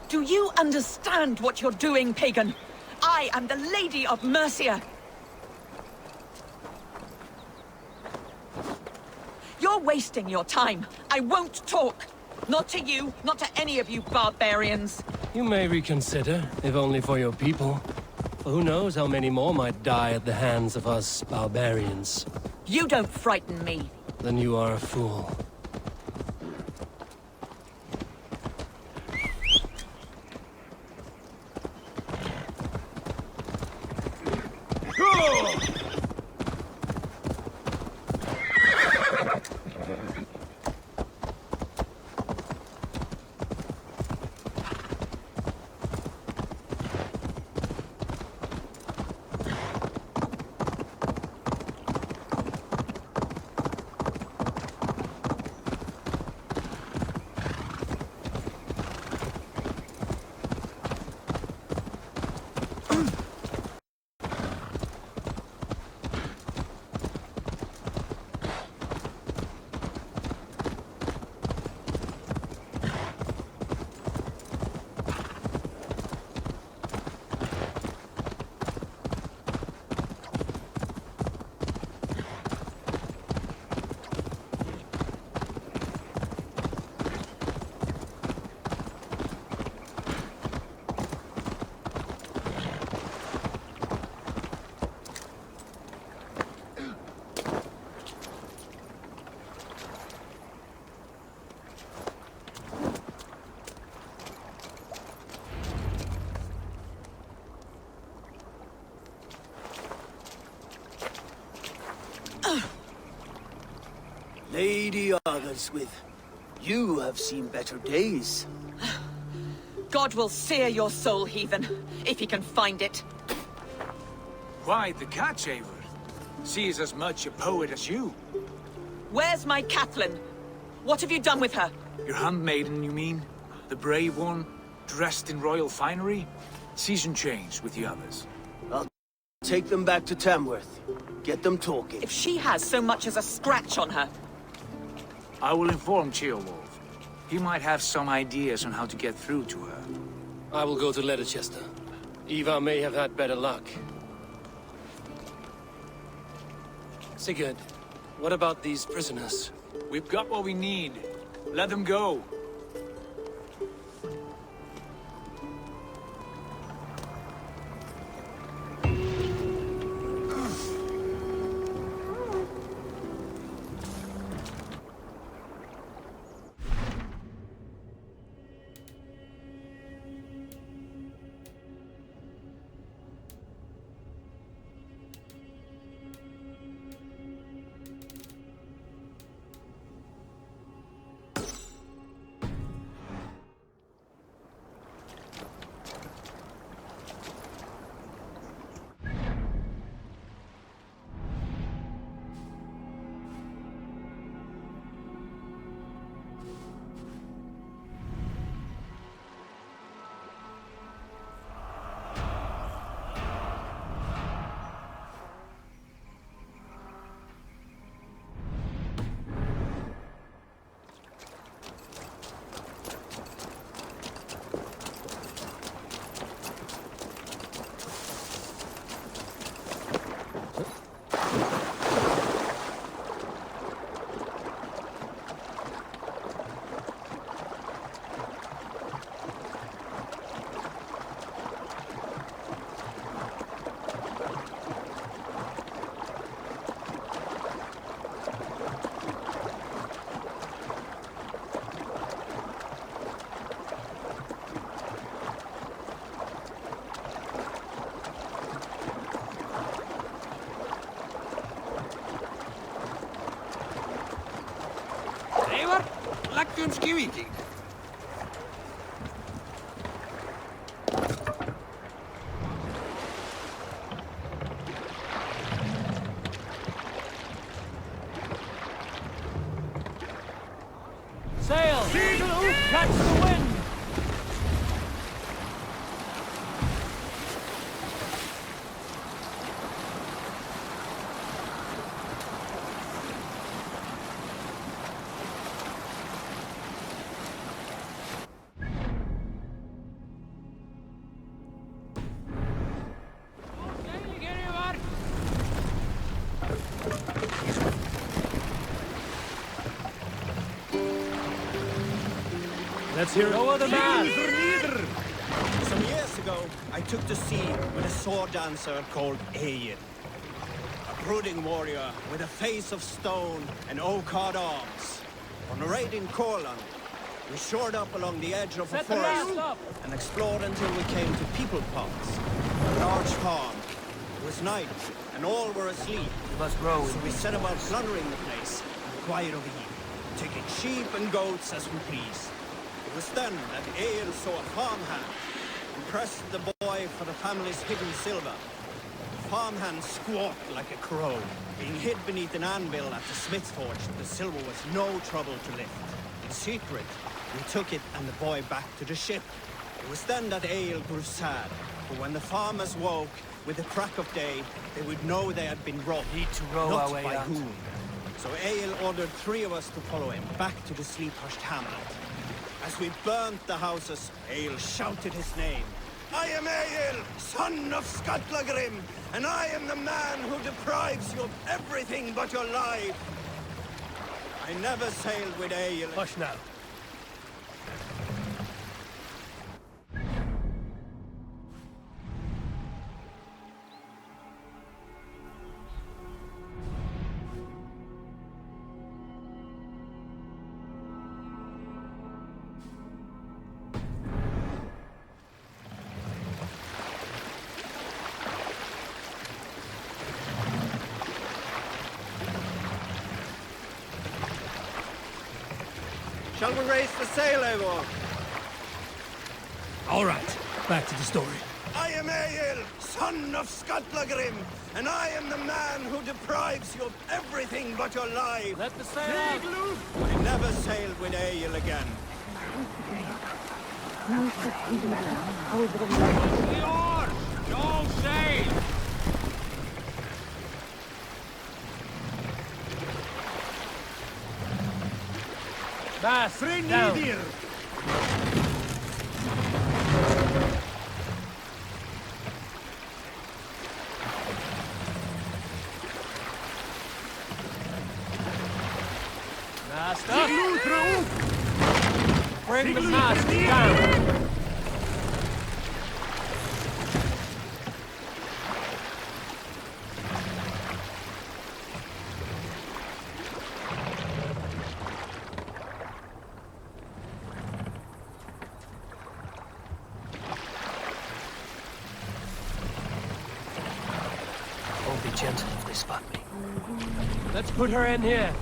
Do you understand what you're doing, pagan? I am the Lady of Mercia. Your
You're wasting your time. I won't talk. Not to you, not to any of you barbarians.
You may reconsider, if only for your people. For who knows how many more might die at the hands of us barbarians.
You don't frighten me.
Then you are a fool.
Lady Argoswith, you have seen better days.
God will sear your soul, heathen, if he can find it.
Quite the catch, Eivor. She is as much a poet as you.
Where's my Catelyn? What have you done with her?
Your handmaiden, you mean? The brave one, dressed in royal finery? Season changed with the others.
I'll take them back to Tamworth. Get them talking.
If she has so much as a scratch on her.
I will inform Ceolwulf. He might have some ideas on how to get through to her.
I will go to Leicester. Eivor may have had better luck. Sigurd, what about these prisoners?
We've got what we need. Let them go.
ⴅᴏᴞᴜ.
Sail! Catch the wind!
Let's hear no other man.
Some years ago, I took to sea with a sword dancer called Eivor. A brooding warrior with a face of stone and oak-hard arms. On a raid in Courland, we shored up along the edge of a forest and explored until we came to People Pots, a large farm. It was night, and all were asleep.
We must row.
So we set about plundering the place, quiet over here, taking sheep and goats as we pleased. It was then that Eivor saw a farmhand and pressed the boy for the family's hidden silver. The farmhand squawked like a crow. Being hid beneath an anvil at the smith's forge, the silver was no trouble to lift. In secret, we took it and the boy back to the ship. It was then that Eivor grew sad, for when the farmers woke with the crack of day, they would know they had been robbed.
Need to row
not
our way
by
out.
whom. So Eivor ordered 3 of us to follow him back to the sleep-hushed hamlet. As we burnt the houses, Eivor shouted his name. I am Eivor, son of ᴅᴏᴞ, and I am the man who deprives you of everything but your life. I never sailed with Eivor.
Hush now.
Shall we raise the sail, Eivor?
All right, back to the story.
I am Eivor, son of ᴅᴏᴞ, and I am the man who deprives you of everything but your life.
Let the sail out.
I never sailed with Eivor again.
Yours! All sail! Mast down. Mast up. Bring the mast down. Be gentle if they spot me. Let's put her in here.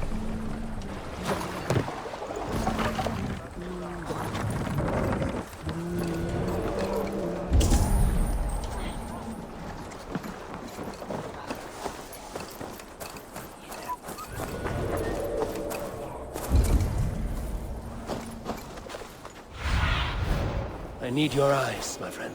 I need your eyes, my friend.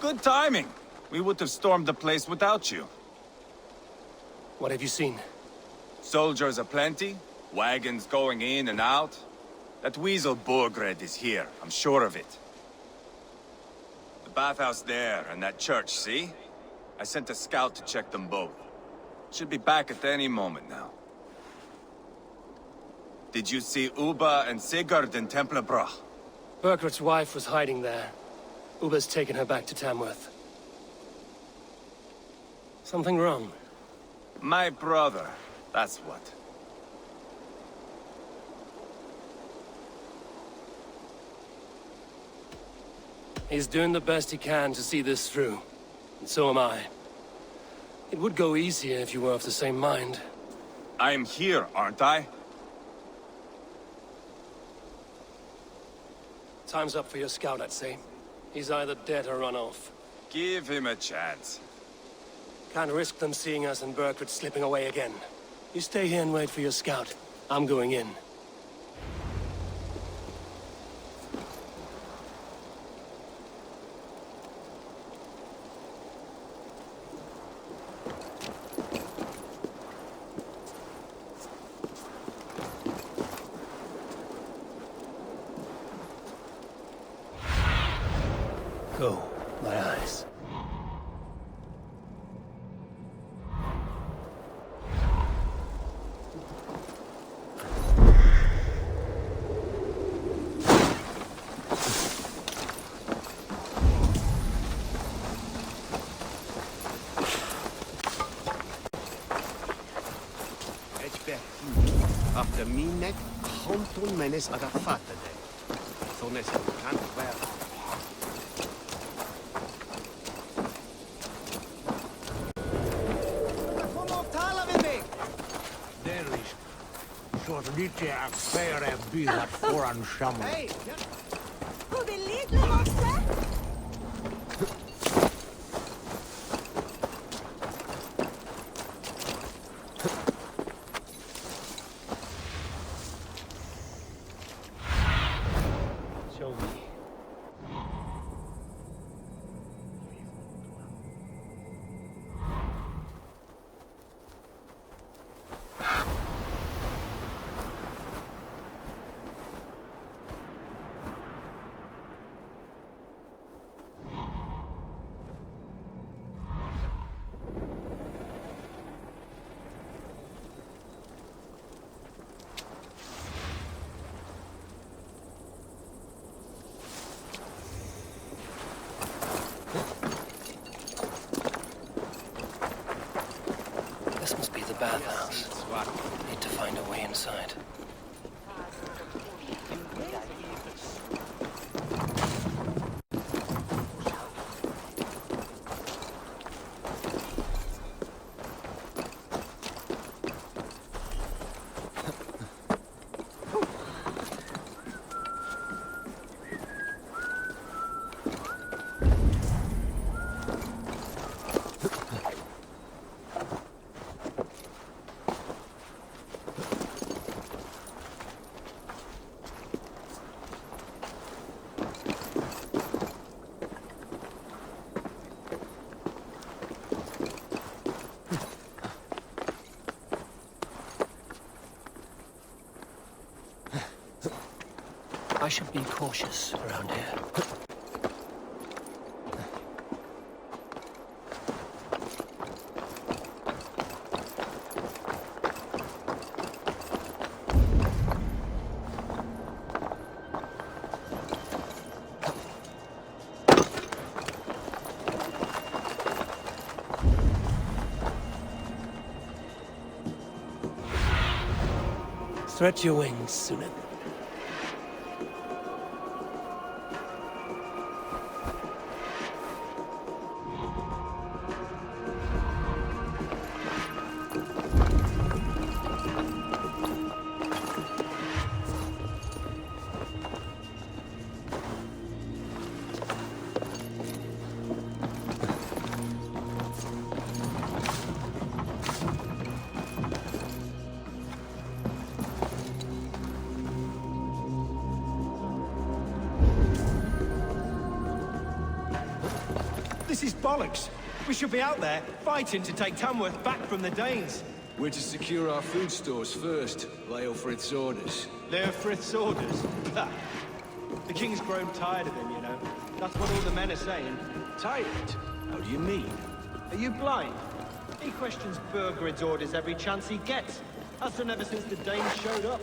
Good timing. We would have stormed the place without you.
What have you seen?
Soldiers aplenty, wagons going in and out. That weasel ᴅᴏᴞ is here, I'm sure of it. The bathhouse there and that church, see? I sent a scout to check them both. Should be back at any moment now. Did you see Ubba and Sigurd in Templar Order?
Burgred's wife was hiding there. Ubba's taken her back to Tamworth. Something wrong?
My brother, that's what.
He's doing the best he can to see this through. And so am I. It would go easier if you were of the same mind.
I'm here, aren't I?
Time's up for your scout, I'd say. He's either dead or run off.
Give him a chance.
Can't risk them seeing us and Berkrit slipping away again. You stay here and wait for your scout. I'm going in. Go, my eyes.
After me neck, Honton menes ad affata de. Thones can't wear.
Lite affärer bygger foran samman.
Show me. This must be the bathhouse. Need to find a way inside. I should be cautious around here. Stretch your wings, Sunan.
This is bollocks. We should be out there, fighting to take Tamworth back from the Danes.
We're to secure our food stores first. Leofrith's orders.
Leofrith's orders? The king's grown tired of him, you know. That's what all the men are saying.
Tired? How do you mean?
Are you blind? He questions Burgred's orders every chance he gets. Has done ever since the Danes showed up.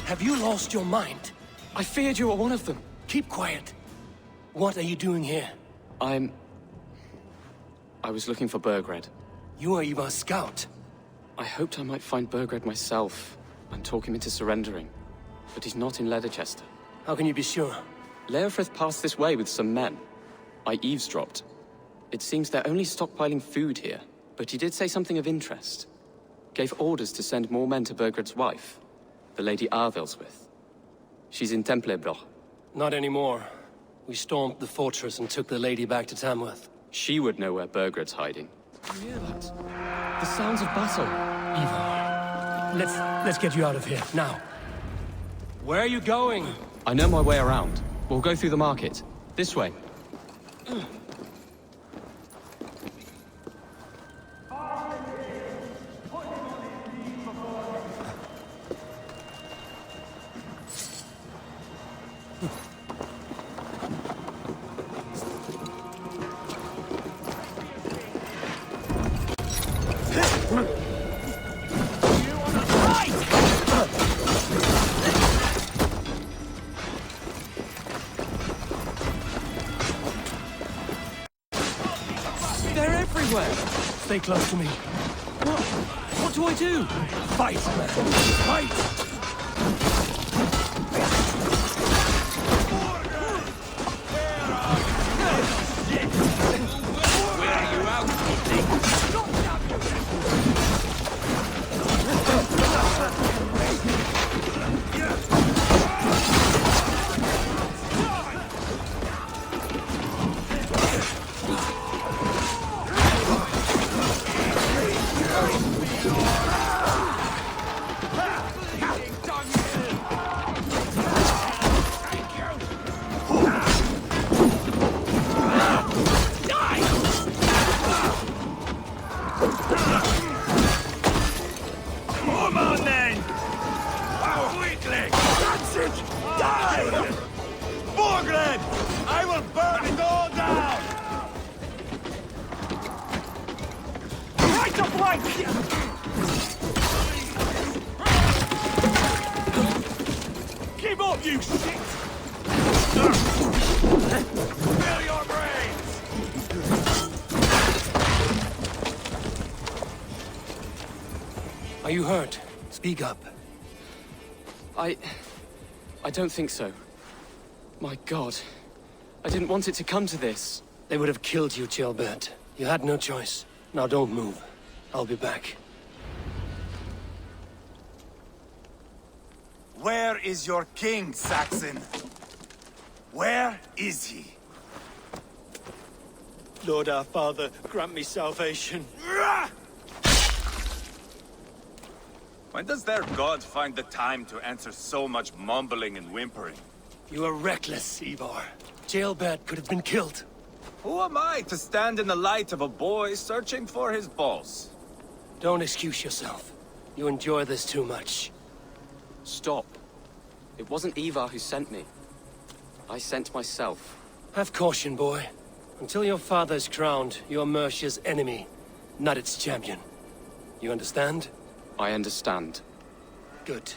Have you lost your mind?
I feared you were one of them.
Keep quiet. What are you doing here?
I was looking for Burgred.
You are Eivor's scout.
I hoped I might find Burgred myself and talk him into surrendering. But he's not in Leatherchester.
How can you be sure?
ⴅᴏᴛ passed this way with some men. I eavesdropped. It seems they're only stockpiling food here, but he did say something of interest. Gave orders to send more men to Burgred's wife, the Lady Arvelswith. She's in Templar Order.
Not anymore. We stormed the fortress and took the lady back to Tamworth.
She would know where Burgred's hiding. You hear that? The sounds of battle.
Eivor, let's get you out of here, now. Where are you going?
I know my way around. We'll go through the market. This way.
Stay close to me.
What do I do?
Fight, man. Fight!
Give up, you shit! Fill your brains!
Are you hurt? Speak up.
I don't think so. My God. I didn't want it to come to this.
They would have killed you, ⴅᴏᴀ. You had no choice. Now don't move. I'll be back.
Where is your king, Saxon? Where is he?
Lord our Father, grant me salvation.
When does their god find the time to answer so much mumbling and whimpering?
You are reckless, Eivor. ⴅᴏᴀ could have been killed.
Who am I to stand in the light of a boy searching for his balls?
Don't excuse yourself. You enjoy this too much.
Stop. It wasn't Eivor who sent me. I sent myself.
Have caution, boy. Until your father is crowned, you're Mercia's enemy, not its champion. You understand?
I understand.
Good.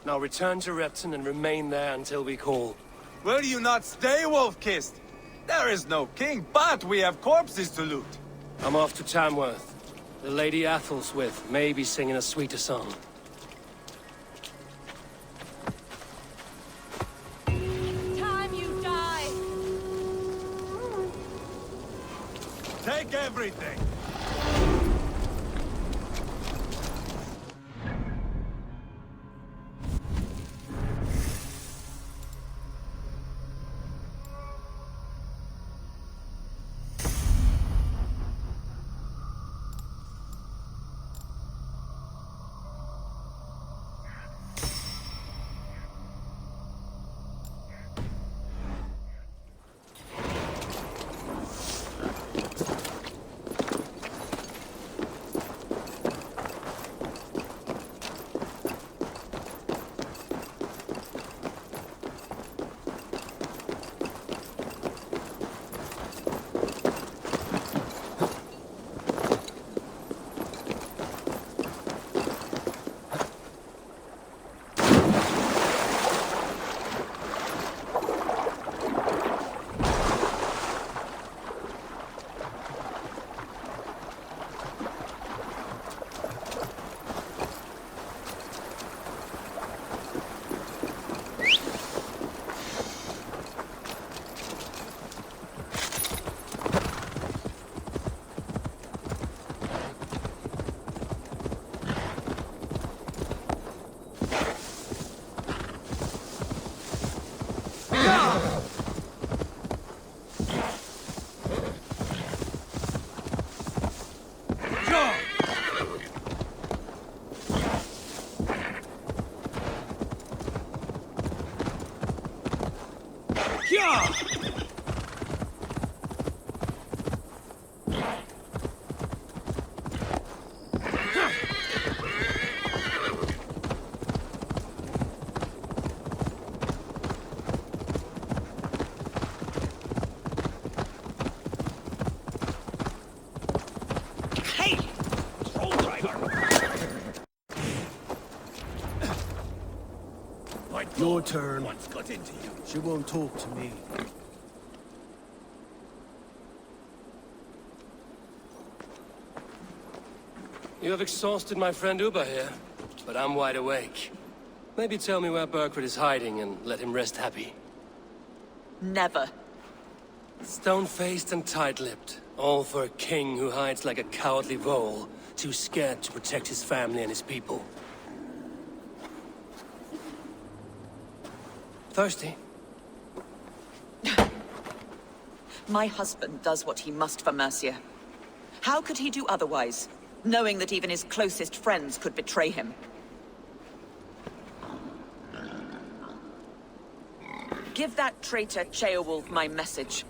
Now return to Repton and remain there until we call.
Will you not stay, Wolf-Kissed? There is no king, but we have corpses to loot.
I'm off to Tamworth. The Lady Athel'swith may be singing a sweeter song.
Time you die!
Take everything!
Your turn. She won't talk to me.
You have exhausted my friend Uba here, but I'm wide awake. Maybe tell me where Burgred is hiding and let him rest happy.
Never.
Stone-faced and tight-lipped. All for a king who hides like a cowardly vole, too scared to protect his family and his people. Thirsty?
My husband does what he must for Mercia. How could he do otherwise, knowing that even his closest friends could betray him? Give that traitor ⴰᴏʀᴏ my message.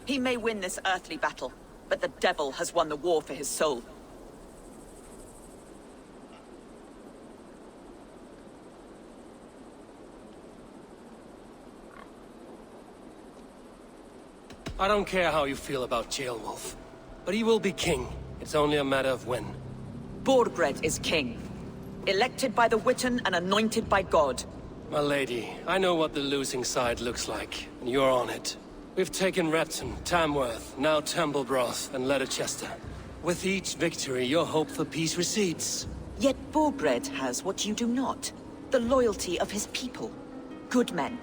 He may win this earthly battle, but the devil has won the war for his soul.
I don't care how you feel about ⴰᴏʀᴏ, but he will be king. It's only a matter of when.
Borgred is king. Elected by the ⴤᴤ and anointed by God.
My lady, I know what the losing side looks like, and you're on it. We've taken Repton, Tamworth, now Templebroth, and Ledderchester. With each victory, your hope for peace recedes.
Yet Borgred has what you do not. The loyalty of his people. Good men.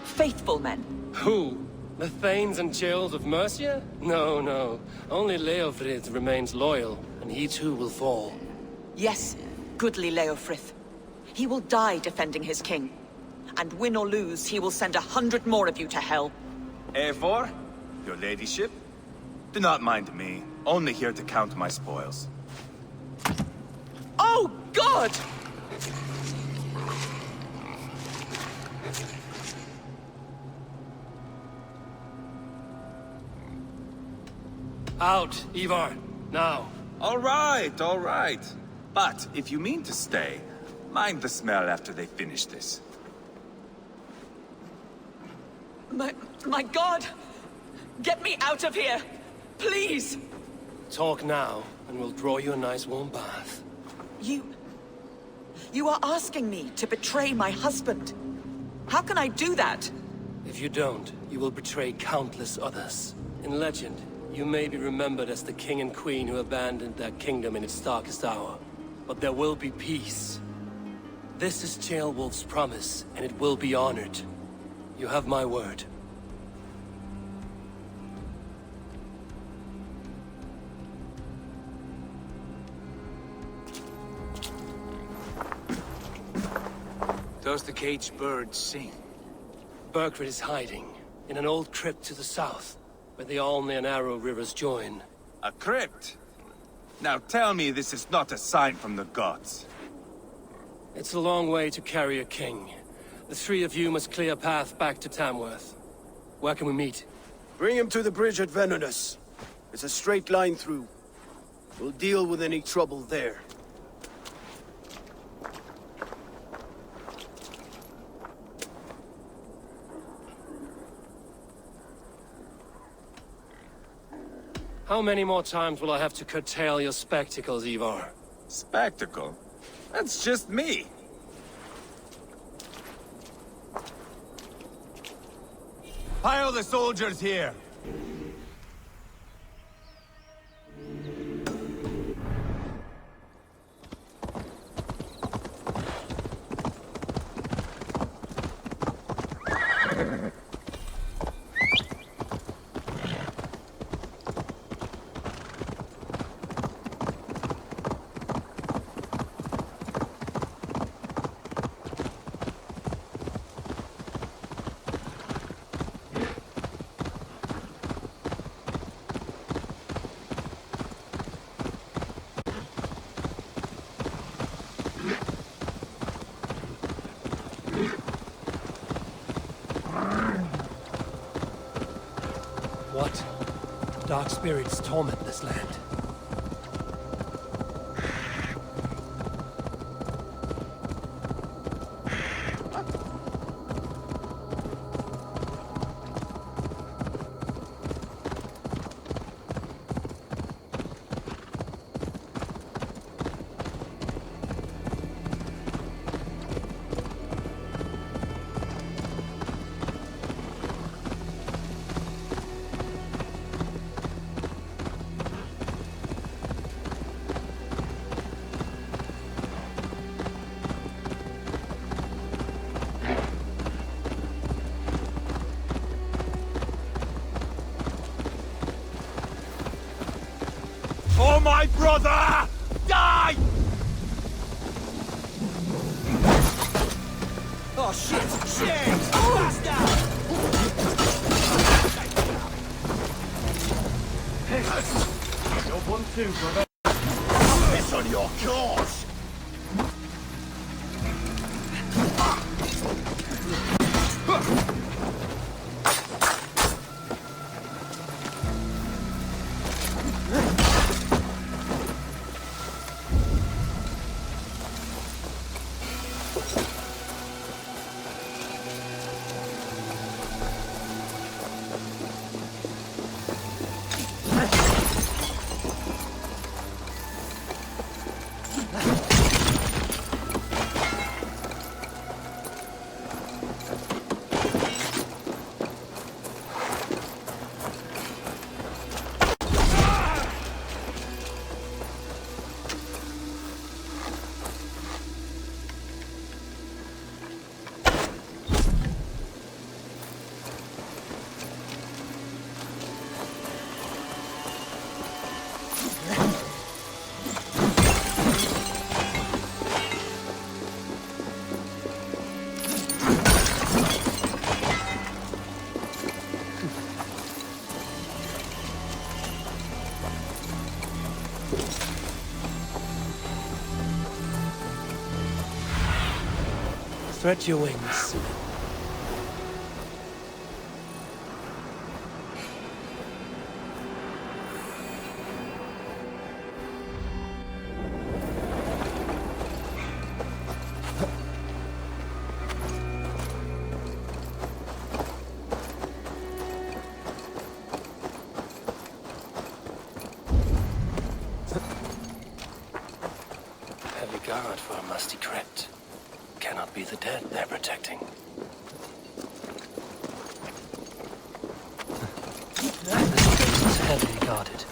Faithful men.
Who? The Thanes and Chills of Mercia? No, no. Only Leofrith remains loyal, and he too will fall.
Yes, goodly Leofrith. He will die defending his king. And win or lose, he will send 100 more of you to hell.
Eivor, your ladyship? Do not mind me. Only here to count my spoils.
Oh, God!
Out, Eivor. Now.
All right. But if you mean to stay, mind the smell after they finish this.
My God! Get me out of here! Please!
Talk now, and we'll draw you a nice warm bath.
You are asking me to betray my husband. How can I do that?
If you don't, you will betray countless others. In legend, you may be remembered as the king and queen who abandoned their kingdom in its darkest hour. But there will be peace. This is ⴰᴏʀ's promise, and it will be honored. You have my word.
Does the caged bird sing?
Burgred is hiding in an old crypt to the south, where the Alne and Arrow rivers join.
A crypt? Now tell me this is not a sign from the gods.
It's a long way to carry a king. The three of you must clear a path back to Tamworth. Where can we meet?
Bring him to the bridge at Venonus. It's a straight line through. We'll deal with any trouble there.
How many more times will I have to curtail your spectacles, Eivor?
Spectacle? That's just me. Pile the soldiers here.
Dark spirits torment this land.
For my brother! Die!
Oh shit! Shit! Bastard!
You're one too, brother. Piss on your cause!
Stretch your wings. Heavy guard for a musty crypt. Cannot be the dead they're protecting. This place is heavily guarded.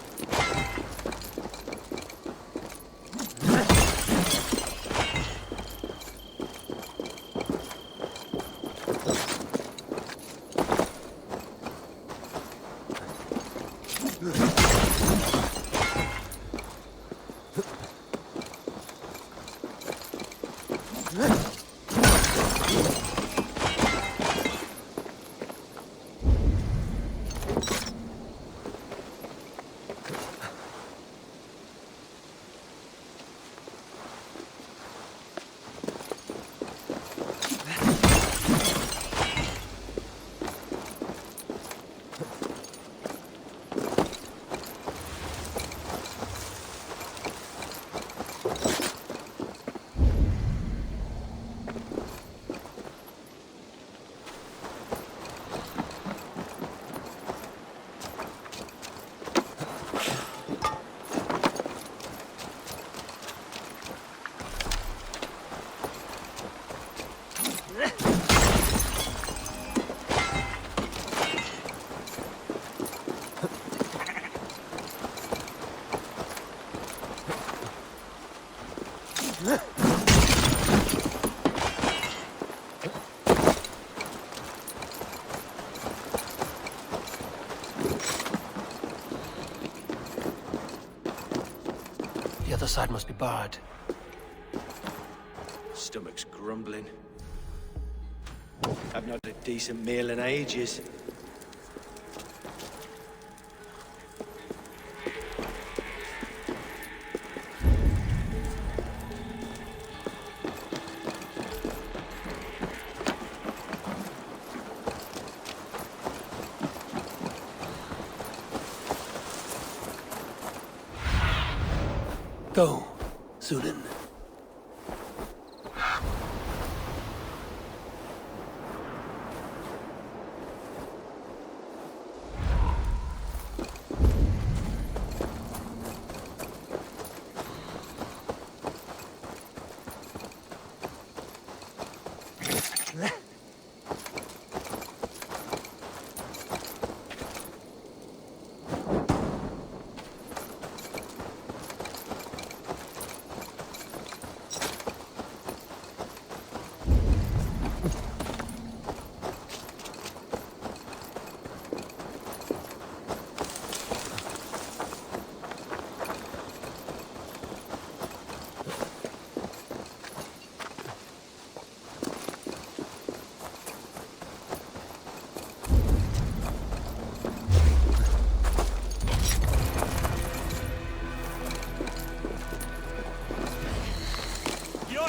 The other side must be barred.
Stomach's grumbling. I've not had a decent meal in ages.
Go, Sudan.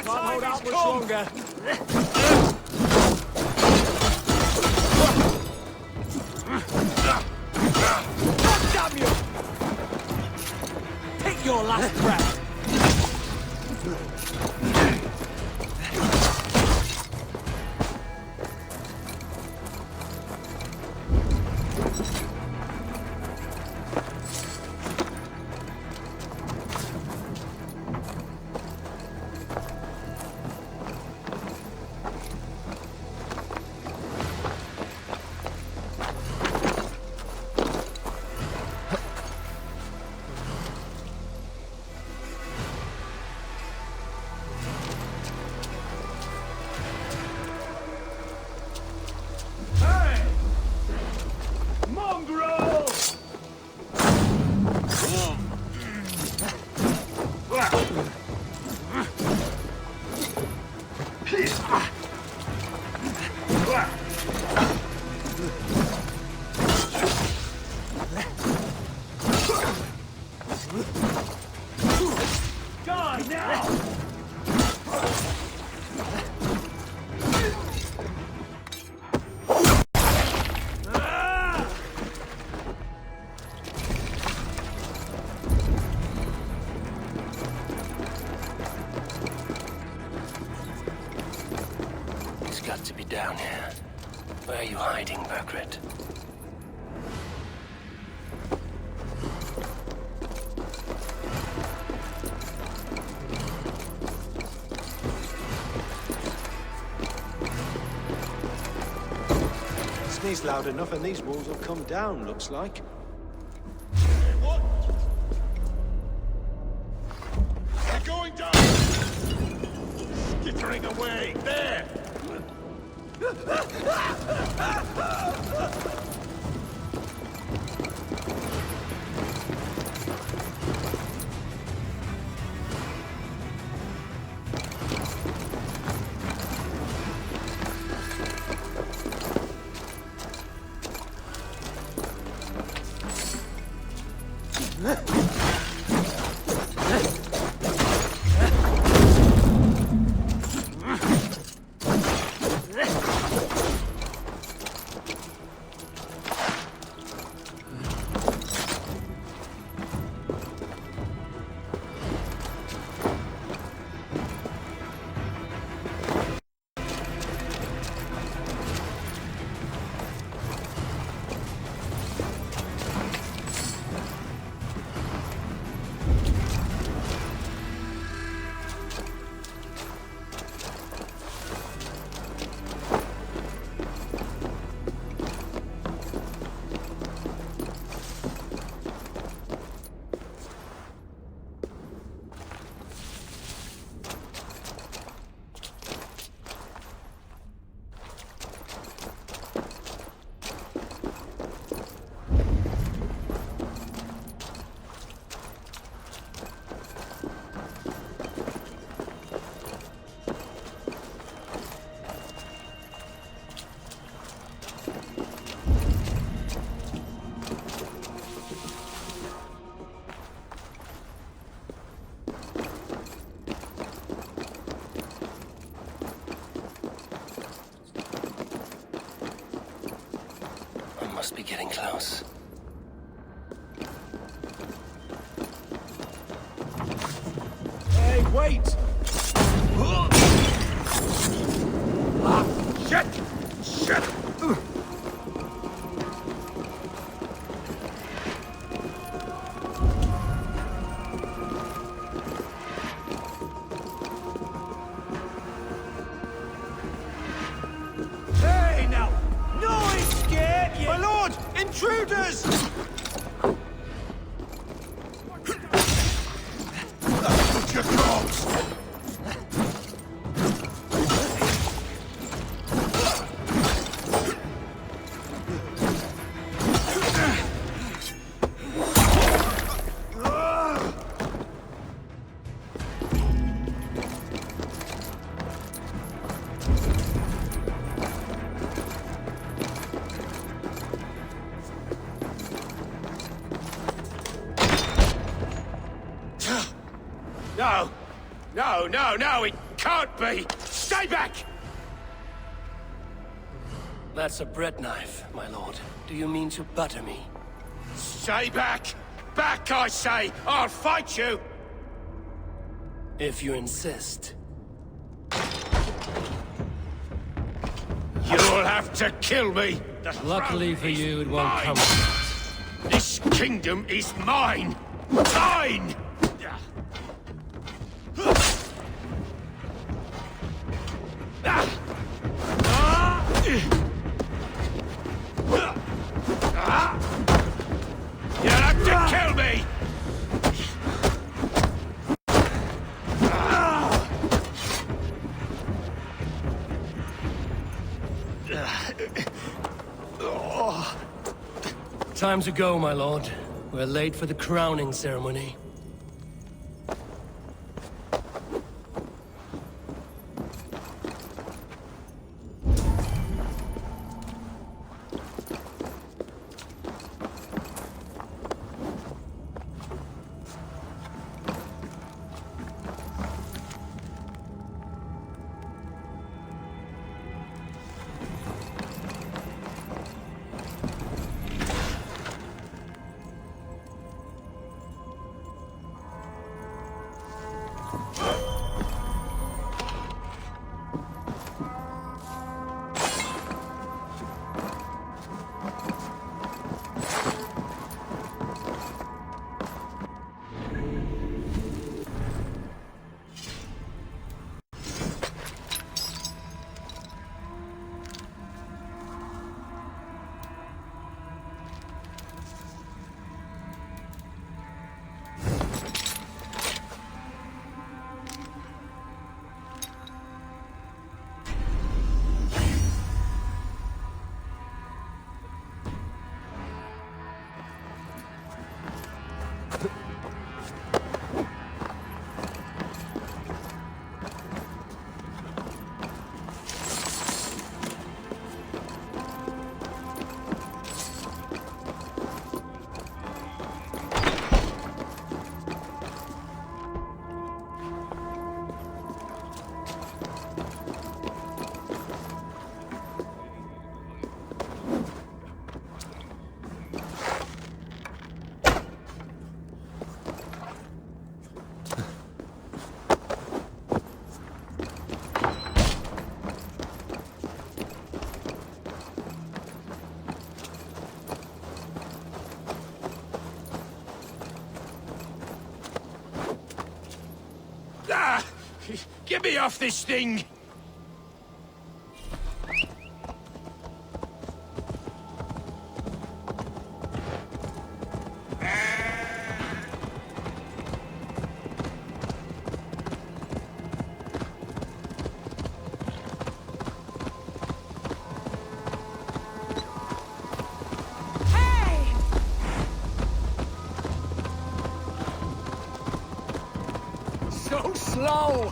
Can't hold out much longer. God damn you! Take your last breath.
Down here. Where are you hiding, Burgred?
Sneeze loud enough and these walls will come down, looks like.
What? They're going down! Skittering away! There!
Must be getting close.
Intruders! Put your corpse! No, it can't be! Stay back!
That's a bread knife, my lord. Do you mean to butter me?
Stay back! Back, I say! I'll fight you!
If you insist.
You'll have to kill me!
Luckily for you, it won't come to that.
This kingdom is mine! Mine! You'll have to kill me!
Time to go, my lord. We're late for the crowning ceremony.
Get me off this thing!
So slow!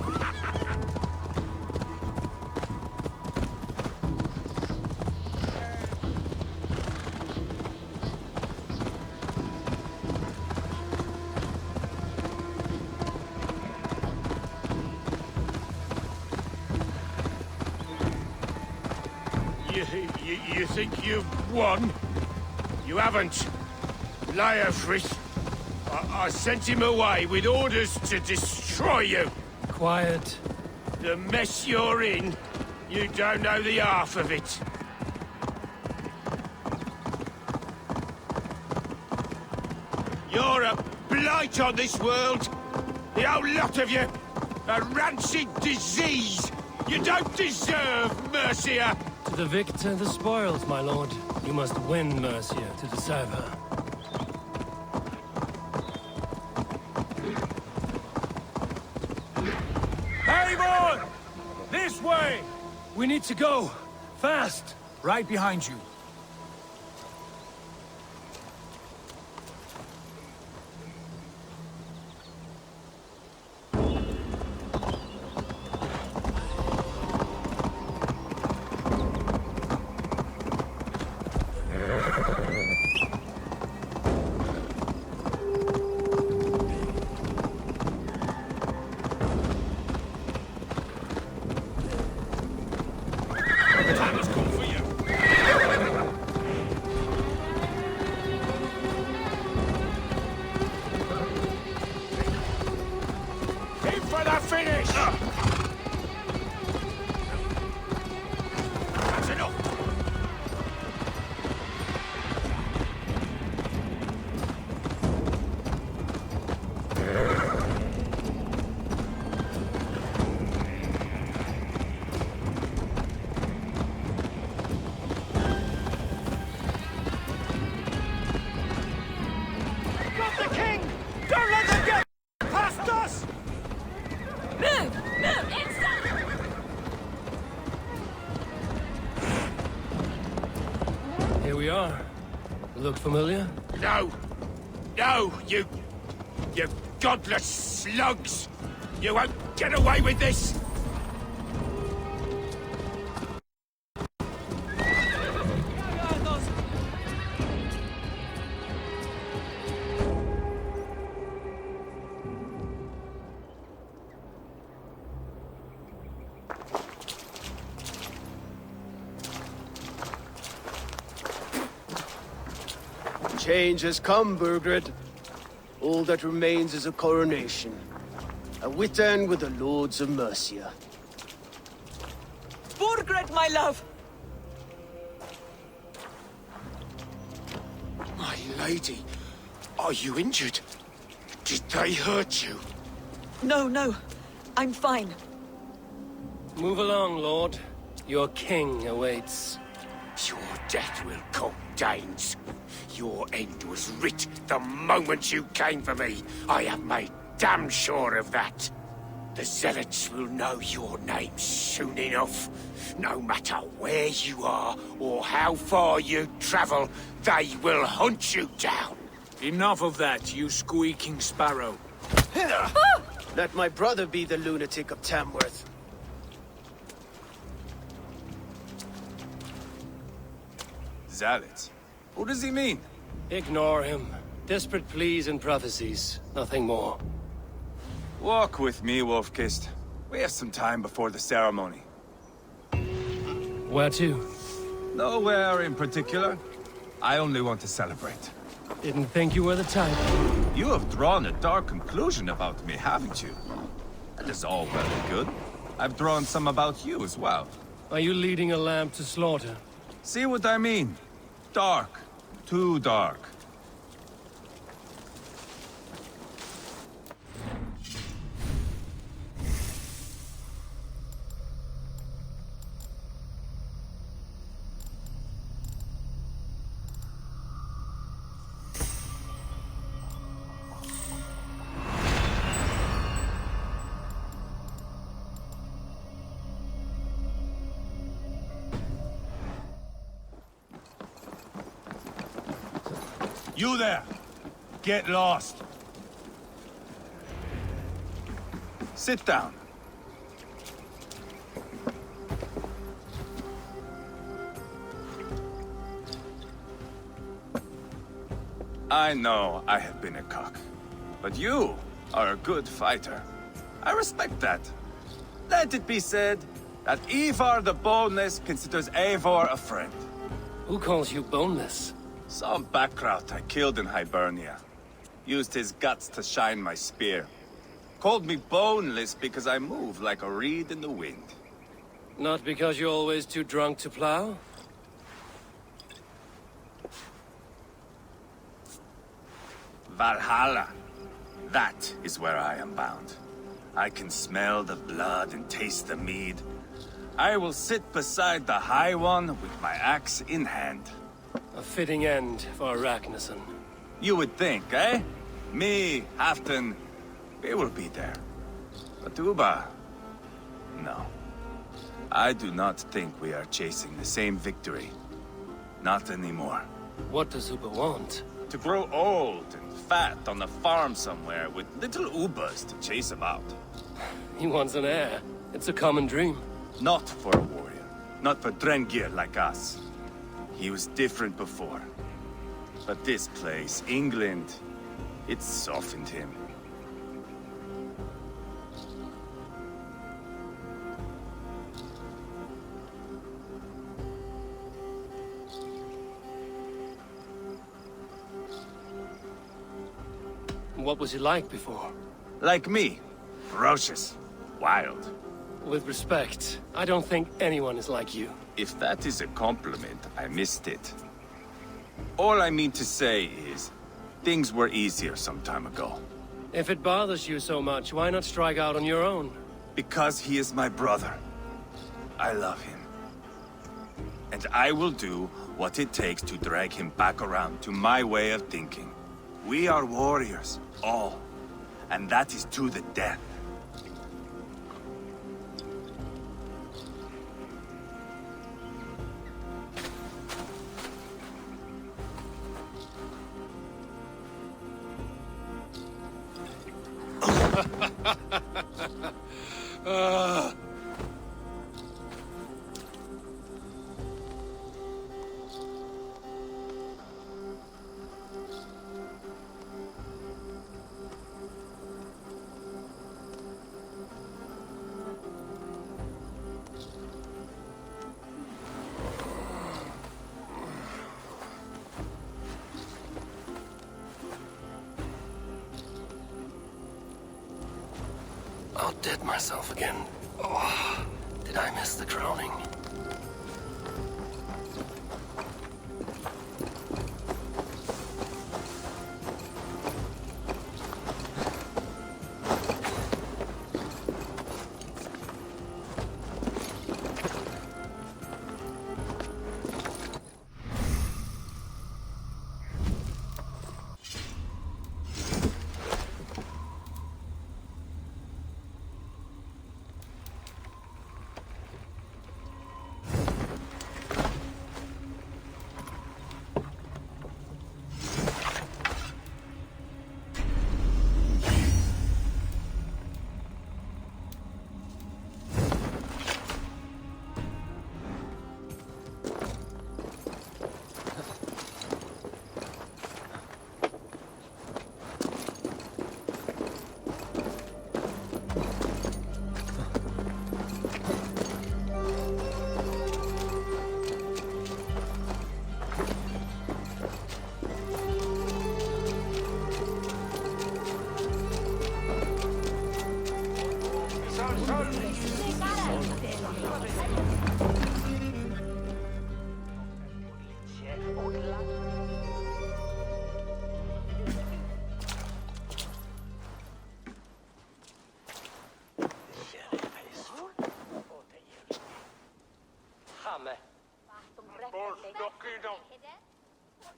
You think you've won? You haven't. ᴅᴏᴜ. I sent him away with orders to destroy you.
Quiet.
The mess you're in, you don't know the half of it. You're a blight on this world. The whole lot of you. A rancid disease. You don't deserve Mercia.
To the victor, the spoils, my lord. You must win Mercia to deserve her.
Eivor! This way!
We need to go! Fast!
Right behind you.
Here we are. Look familiar?
No! No, you godless slugs! You won't get away with this!
Change has come, Burgred. All that remains is a coronation. A 괶ᴏ with the Lords of Mercia.
Burgred, my love!
My lady, are you injured? Did they hurt you?
No, no. I'm fine.
Move along, Lord. Your king awaits.
Your death will come, Danes. Your end was writ the moment you came for me. I have made damn sure of that. The Zealots will know your name soon enough. No matter where you are or how far you travel, they will hunt you down.
Enough of that, you squeaking sparrow.
Let my brother be the lunatic of Tamworth.
Zealots? What does he mean?
Ignore him. Desperate pleas and prophecies. Nothing more.
Walk with me, Wolf-Kissed. We have some time before the ceremony.
Where to?
Nowhere in particular. I only want to celebrate.
Didn't think you were the type.
You have drawn a dark conclusion about me, haven't you? That is all well and good. I've drawn some about you as well.
Are you leading a lamb to slaughter?
See what I mean? Dark. Too dark. You there! Get lost! Sit down. I know I have been a cock, but you are a good fighter. I respect that. Let it be said that Eivor the Boneless considers Eivor a friend.
Who calls you boneless?
Some backrout I killed in Hibernia. Used his guts to shine my spear. Called me boneless because I move like a reed in the wind.
Not because you're always too drunk to plow?
Valhalla. That is where I am bound. I can smell the blood and taste the mead. I will sit beside the High One with my axe in hand.
A fitting end for Ragnarsson.
You would think, eh? Me, Halfdan, we will be there. But Ubba... no. I do not think we are chasing the same victory. Not anymore.
What does Ubba want?
To grow old and fat on a farm somewhere with little Ubbas to chase about.
He wants an heir. It's a common dream.
Not for a warrior. Not for ⴰᴏģɪr like us. He was different before. But this place, England, it softened him.
What was he like before?
Like me. Ferocious. Wild.
With respect, I don't think anyone is like you.
If that is a compliment, I missed it. All I mean to say is, things were easier some time ago.
If it bothers you so much, why not strike out on your own?
Because he is my brother. I love him. And I will do what it takes to drag him back around to my way of thinking. We are warriors, all. And that is to the death.
Outdid myself again. Oh, did I miss the drowning?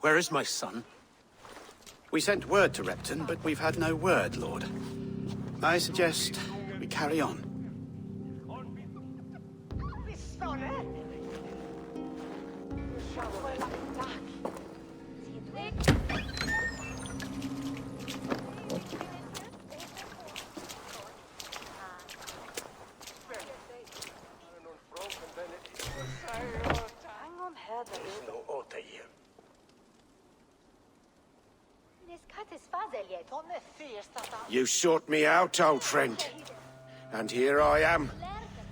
Where is my son? We sent word to ⴰᴏ, but we've had no word, Lord. I suggest we carry on.
You sought me out, old friend. And here I am,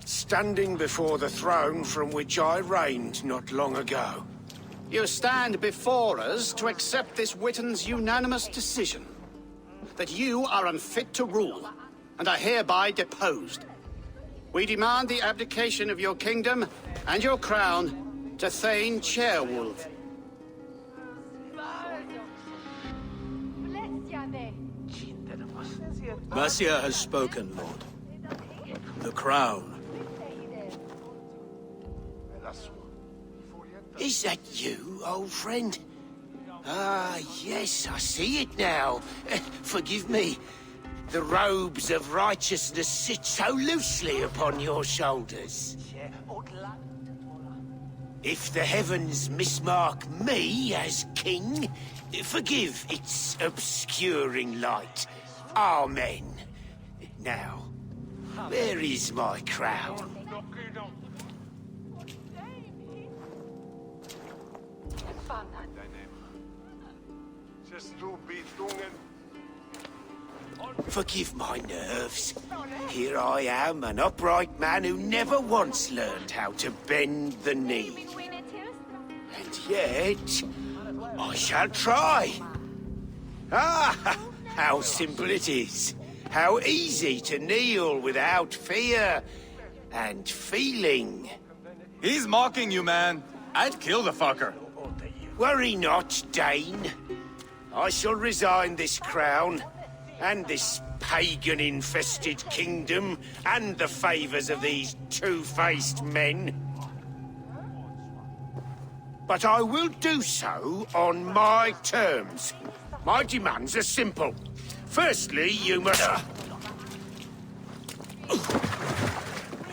standing before the throne from which I reigned not long ago.
You stand before us to accept this Witten's unanimous decision. That you are unfit to rule, and are hereby deposed. We demand the abdication of your kingdom and your crown to Thane Ceolwulf. Mercia has spoken, Lord. The crown.
Is that you, old friend? Ah, yes, I see it now. Forgive me. The robes of righteousness sit so loosely upon your shoulders. If the heavens mismark me as king, forgive its obscuring light. Amen. Now, where is my crown? Forgive my nerves. Here I am, an upright man who never once learned how to bend the knee. And yet, I shall try. Ah, how simple it is. How easy to kneel without fear and feeling.
He's mocking you, man. I'd kill the fucker.
Worry not, Dane. I shall resign this crown, and this pagan-infested kingdom, and the favors of these two-faced men. But I will do so on my terms. My demands are simple. Firstly, you must...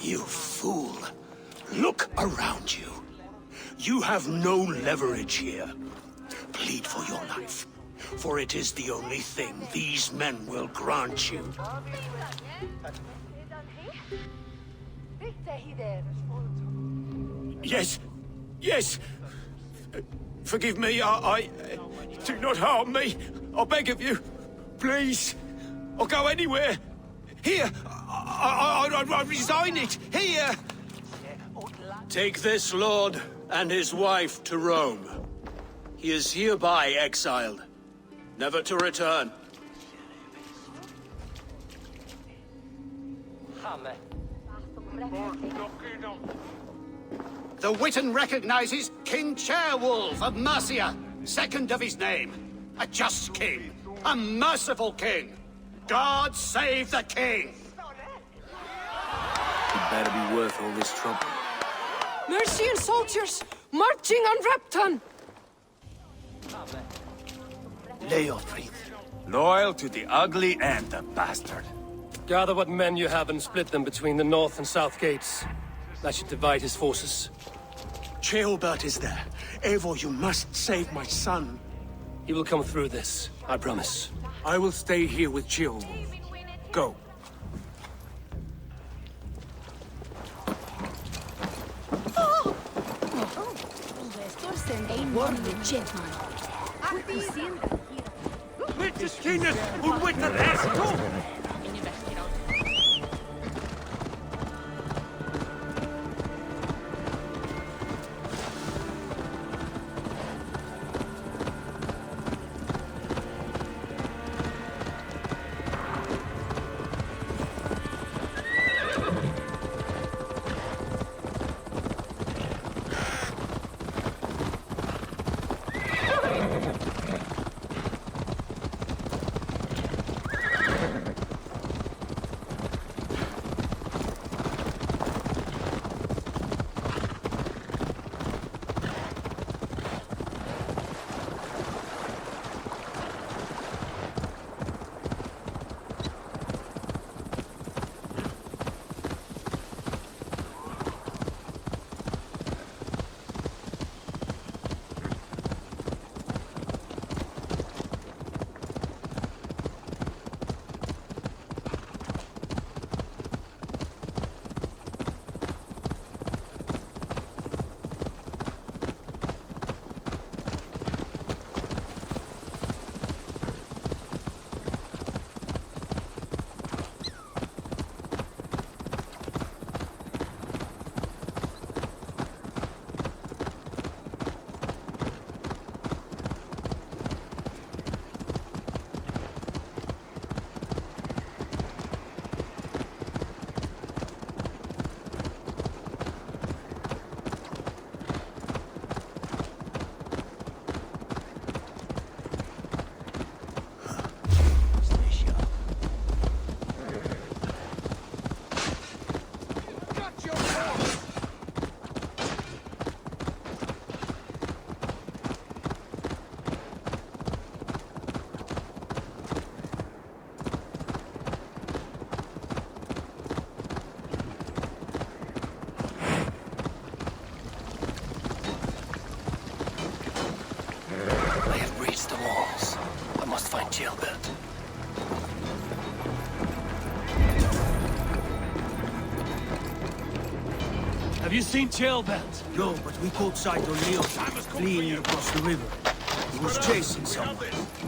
You fool. Look around you. You have no leverage here. Plead for your life, for it is the only thing these men will grant you.
Yes, yes. Forgive me, I do not harm me. I beg of you. Please. I'll go anywhere. Here. I resign it. Here.
Take this lord and his wife to Rome. He is hereby exiled, never to return.
The Witan recognizes King Ceolwulf of Mercia, second of his name. A just king, a merciful king. God save the king!
It better be worth all this trouble.
Mercian soldiers marching on Repton!
Leofrith.
Loyal to the ugly and the bastard.
Gather what men you have and split them between the north and south gates. That should divide his forces.
Ceolbert is there. Eivor, you must save my son.
He will come through this, I promise.
I will stay here with Ceolwulf. Go.
breach the walls. I must find ⴤᴏᴀ. Have you seen ⴤᴏᴀ?
No, but we caught sight of Leon fleeing across the river. He was chasing someone.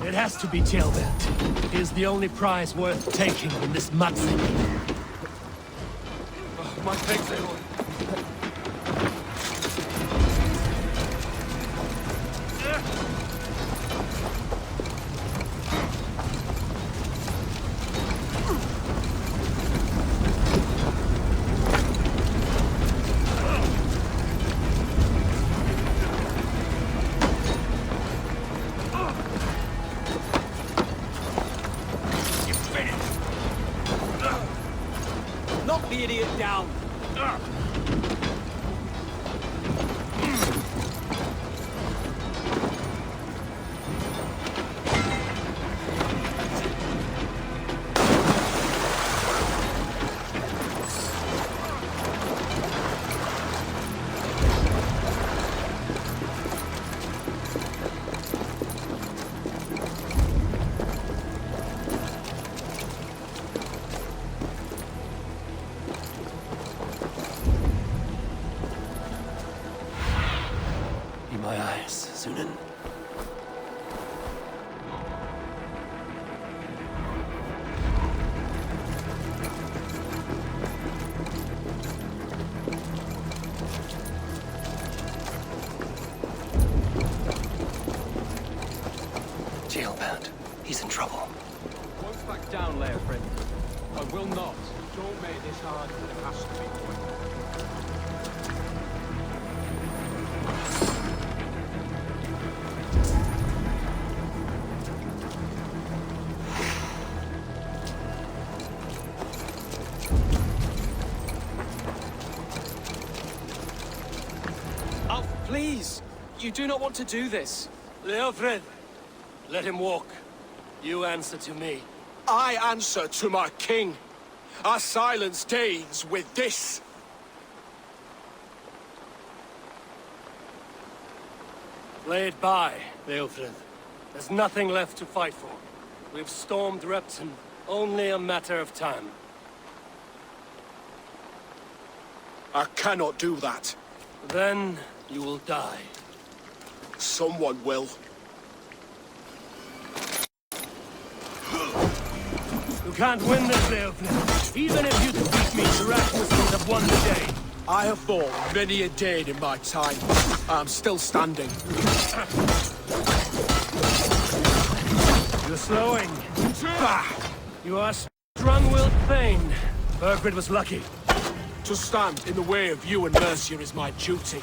It has to be ⴤᴏᴀ. He is the only prize worth taking in this mudsing. My thanks, Eivor.
Knock the idiot down!
In my eyes, Sunan. ⴤᴏᴀ. He's in trouble.
Won't back down, ⴅᴏᴛ. I will not. Don't make this hard than it has to be.
Oh, please! You do not want to do this.
ⴅᴏᴛ, let him walk. You answer to me.
I answer to my king. I silence Danes with this.
Lay it by, ⴅᴏᴛ. There's nothing left to fight for. We've stormed ⴁ only a matter of time.
I cannot do that.
Then you will die.
Someone will.
You can't win this, ⴅᴏᴛ. Even if you defeat me, the Rasmussens have won the day.
I have fought many a Dane in my time. I'm still standing.
You're slowing. Bah! You are strong-willed thane. Burgred was lucky.
To stand in the way of you and Mercia is my duty.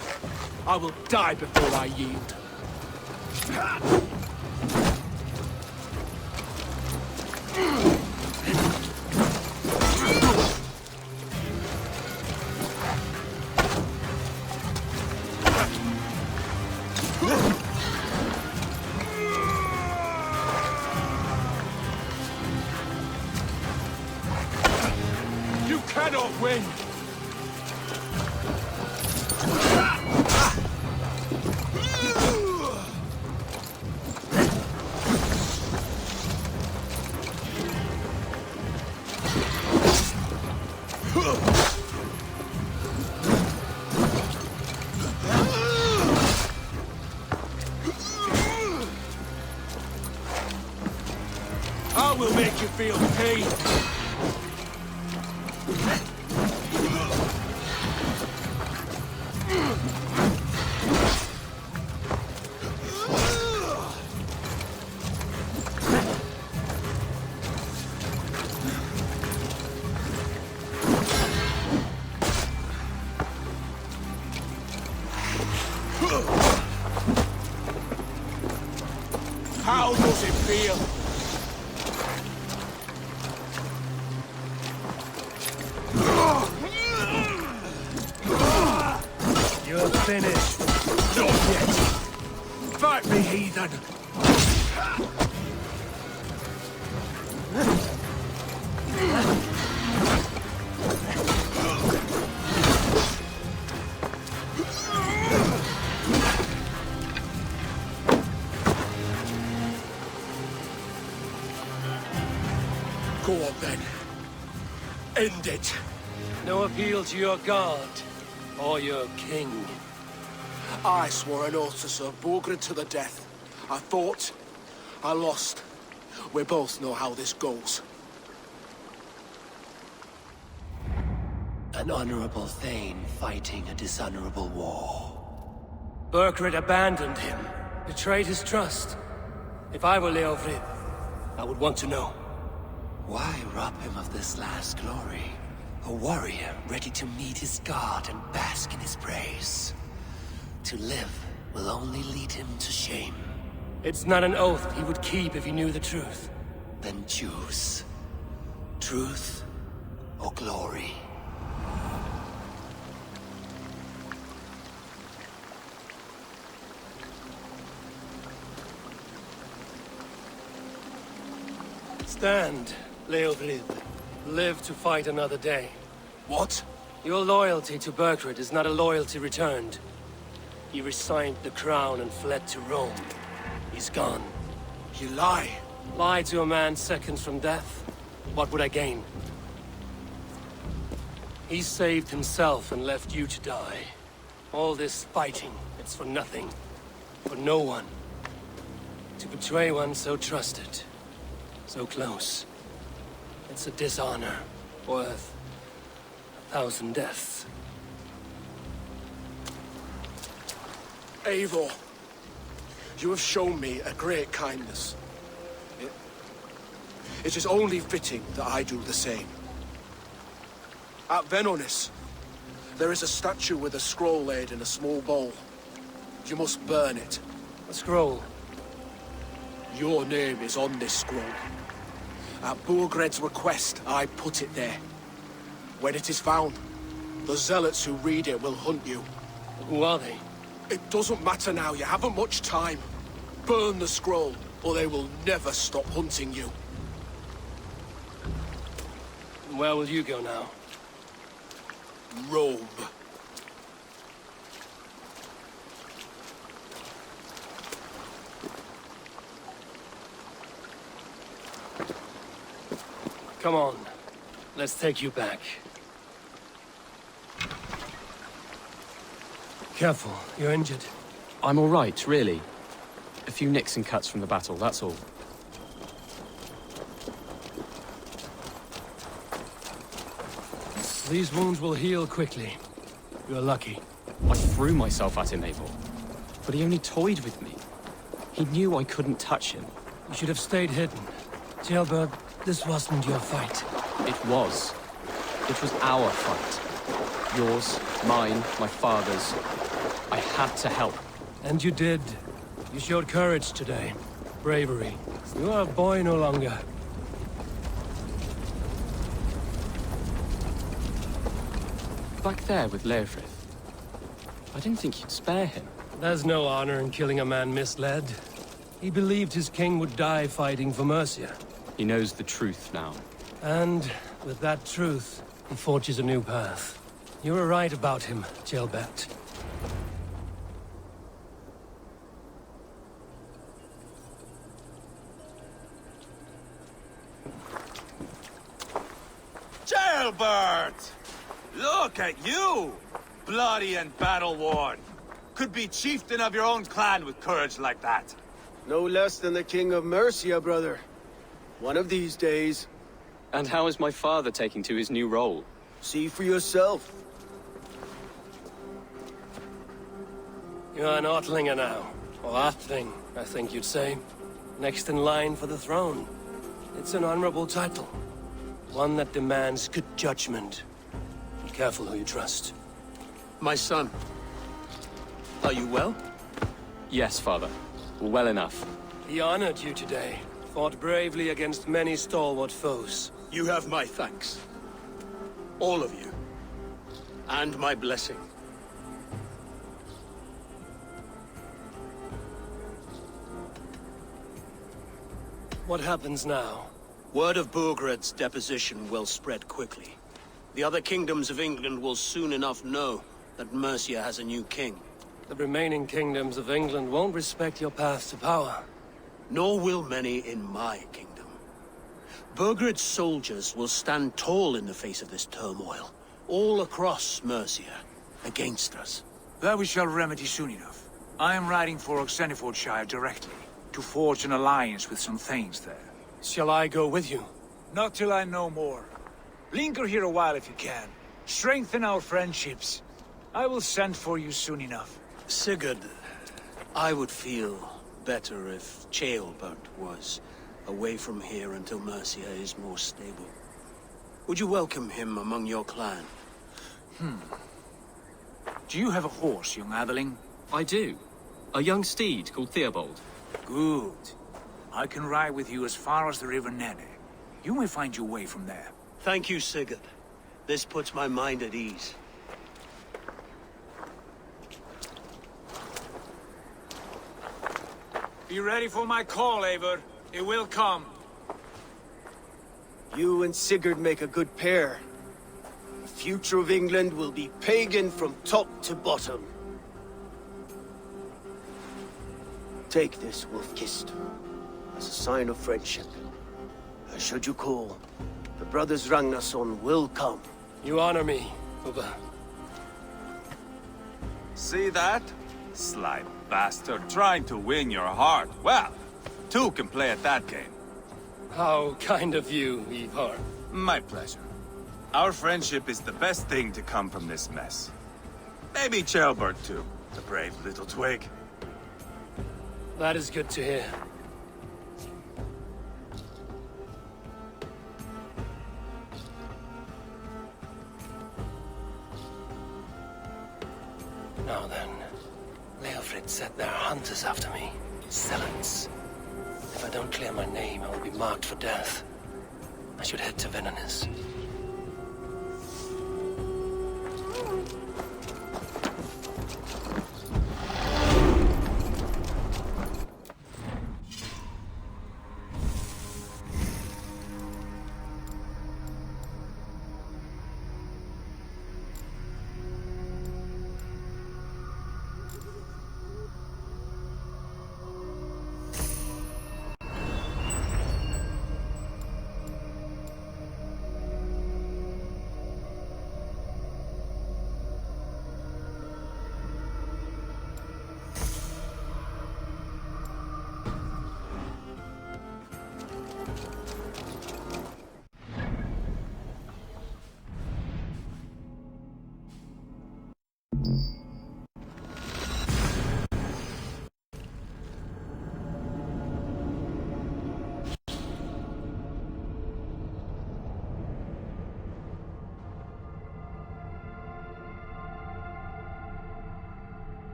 I will die before I yield. You cannot win! I will make you feel pain. How does it feel?
You're finished.
Not yet. Fight me, heathen. Go on then. End it.
No appeal to your god, or your king.
I swore an oath to serve Borgred to the death. I fought. I lost. We both know how this goes.
An honorable Thane fighting a dishonorable war. Burgred abandoned him, betrayed his trust. If I were ⴅᴏᴜ, I would want to know. Why rob him of this last glory? A warrior ready to meet his god and bask in his praise. To live will only lead him to shame. It's not an oath he would keep if he knew the truth. Then choose. Truth or glory. Stand, ⴅᴜᴜ. Live to fight another day.
What?
Your loyalty to Burgred is not a loyalty returned. He resigned the crown and fled to Rome. He's gone.
You lie.
Lie to a man seconds from death? What would I gain? He saved himself and left you to die. All this fighting, it's for nothing. For no one. To betray one so trusted. So close. It's a dishonor worth 1,000 deaths.
Eivor, you have shown me a great kindness. It is only fitting that I do the same. At Venonis, there is a statue with a scroll laid in a small bowl. You must burn it.
A scroll?
Your name is on this scroll. At Borgred's request, I put it there. When it is found, the zealots who read it will hunt you.
Who are they?
It doesn't matter now, you haven't much time. Burn the scroll, or they will never stop hunting you.
Where will you go now?
Rome.
Come on. Let's take you back. Careful, you're injured.
I'm all right, really. A few nicks and cuts from the battle, that's all.
These wounds will heal quickly. You're lucky.
I threw myself at him, Eivor. But he only toyed with me. He knew I couldn't touch him.
You should have stayed hidden. ⴅᴜᴜ, this wasn't your fight.
It was. It was our fight. Yours, mine, my father's. I had to help.
And you did. You showed courage today. Bravery. You are a boy no longer.
Back there with ⴅᴜᴜ. I didn't think you'd spare him.
There's no honor in killing a man misled. He believed his king would die fighting for Mercia.
He knows the truth now.
And with that truth, he forges a new path. You were right about him, ⴅᴜᴜ.
ⴅᴜᴜ! Look at you! Bloody and battle-worn. Could be chieftain of your own clan with courage like that.
No less than the king of Mercia, brother. One of these days.
And how is my father taking to his new role?
See for yourself.
You're an ⴅᴜᴜ now. Or ⴅᴜthling, I think you'd say. Next in line for the throne. It's an honorable title. One that demands good judgment. Be careful who you trust.
My son. Are you well?
Yes, father. Well enough.
He honored you today. Fought bravely against many stalwart foes.
You have my thanks. All of you. And my blessing.
What happens now?
Word of Borgred's deposition will spread quickly. The other kingdoms of England will soon enough know that Mercia has a new king.
The remaining kingdoms of England won't respect your path to power.
Nor will many in my kingdom. Burgred's soldiers will stand tall in the face of this turmoil, all across Mercia, against us.
That we shall remedy soon enough. I am riding for ᴠᴏᴞᴞ directly, to forge an alliance with some thanes there.
Shall I go with you?
Not till I know more. Linger here a while if you can. Strengthen our friendships. I will send for you soon enough.
Sigurd, I would feel better if ⴰᴀᴱᴱ was away from here until Mercia is more stable. Would you welcome him among your clan?
Do you have a horse, young atheling?
I do. A young steed called Theobald.
Good. I can ride with you as far as the river Nene. You may find your way from there.
Thank you, Sigurd. This puts my mind at ease.
Be ready for my call, Eivor. It will come.
You and Sigurd make a good pair. The future of England will be pagan from top to bottom. Take this, Wolf-Kissed, as a sign of friendship. Should you call, the brothers Ragnarsson will come.
You honor me, Ubba.
See that? Sly bastard, trying to win your heart. Well, two can play at that game.
How kind of you, Eivor.
My pleasure. Our friendship is the best thing to come from this mess. Maybe ⴰᴱᴱ too, the brave little twig.
That is good to hear. Now then, Leofrid said there are hunters after me. Zealots. If I don't clear my name, I will be marked for death. I should head to Venanis.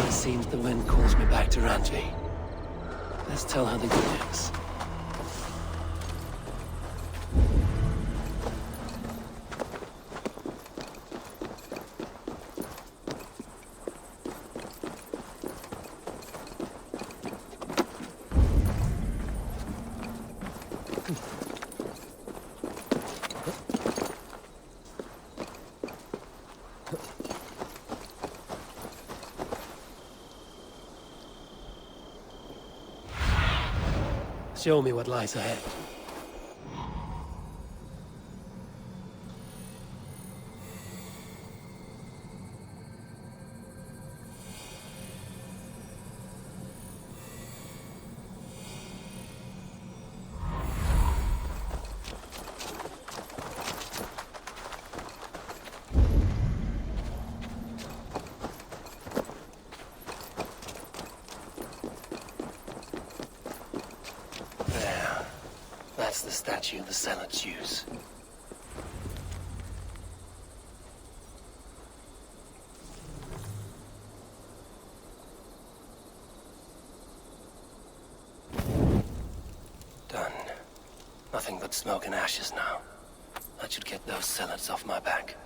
It seems the wind calls me back to Randvi. Let's tell her the good news. Show me what lies ahead. That's the statue the Zealots use. Done. Nothing but smoke and ashes now. That should get those zealots off my back.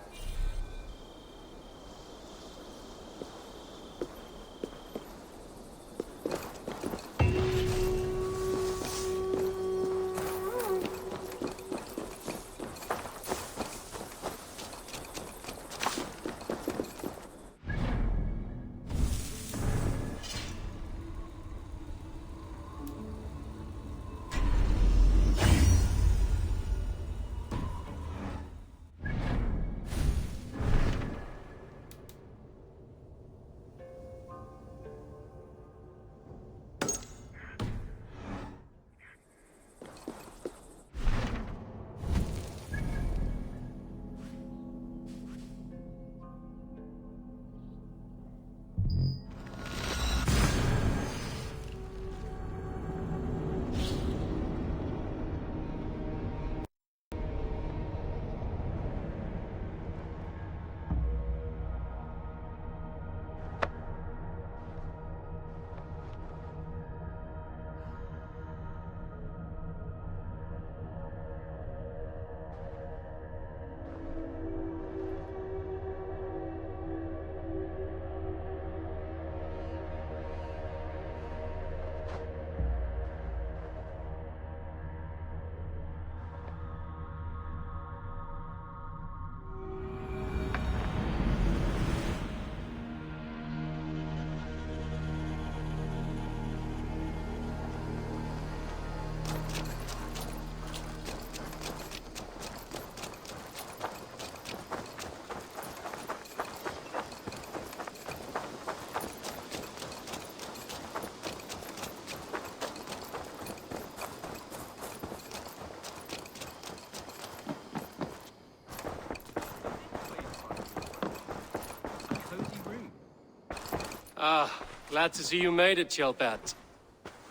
Ah, glad to see you made it, ᴅᴏᴀ.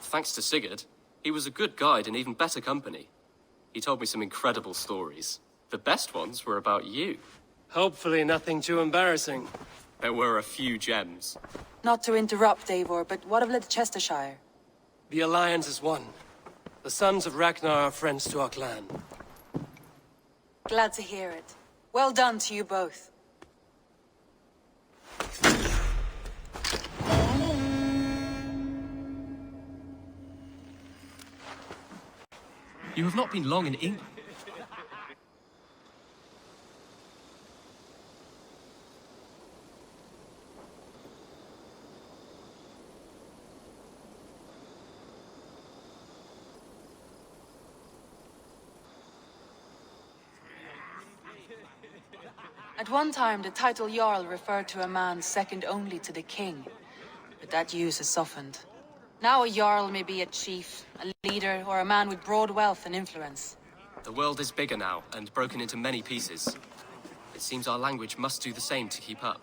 Thanks to Sigurd. He was a good guide and even better company. He told me some incredible stories. The best ones were about you.
Hopefully nothing too embarrassing.
There were a few gems.
Not to interrupt, Eivor, but what of Leicestershire?
The Alliance is one. The sons of Ragnar are friends to our clan.
Glad to hear it. Well done to you both.
You have not been long in England.
At one time, the title Jarl referred to a man second only to the king. But that use has softened. Now a Jarl may be a chief, a leader, or a man with broad wealth and influence.
The world is bigger now, and broken into many pieces. It seems our language must do the same to keep up.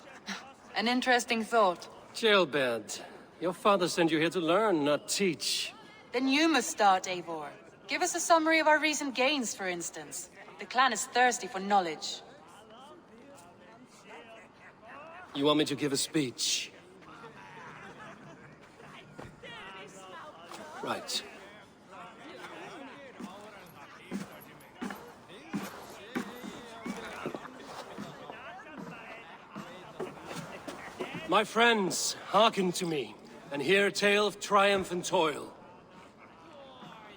An interesting thought.
ᴅᴏᴀ, your father sent you here to learn, not teach.
Then you must start, Eivor. Give us a summary of our recent gains, for instance. The clan is thirsty for knowledge.
You want me to give a speech? Right. My friends, hearken to me, and hear a tale of triumph and toil.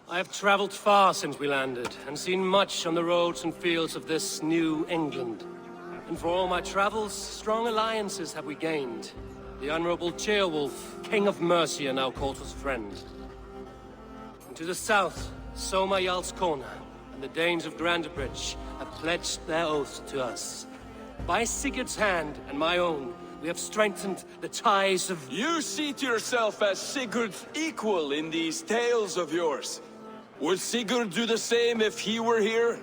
I have traveled far since we landed, and seen much on the roads and fields of this new England. And for all my travels, strong alliances have we gained. The Honorable Ceolwulf, King of Mercia, now calls us friend. And to the south, ᴅᴏᴀ and the Danes of Grandbridge have pledged their oath to us. By Sigurd's hand and my own, we have strengthened the ties of...
You seat yourself as Sigurd's equal in these tales of yours. Would Sigurd do the same if he were here?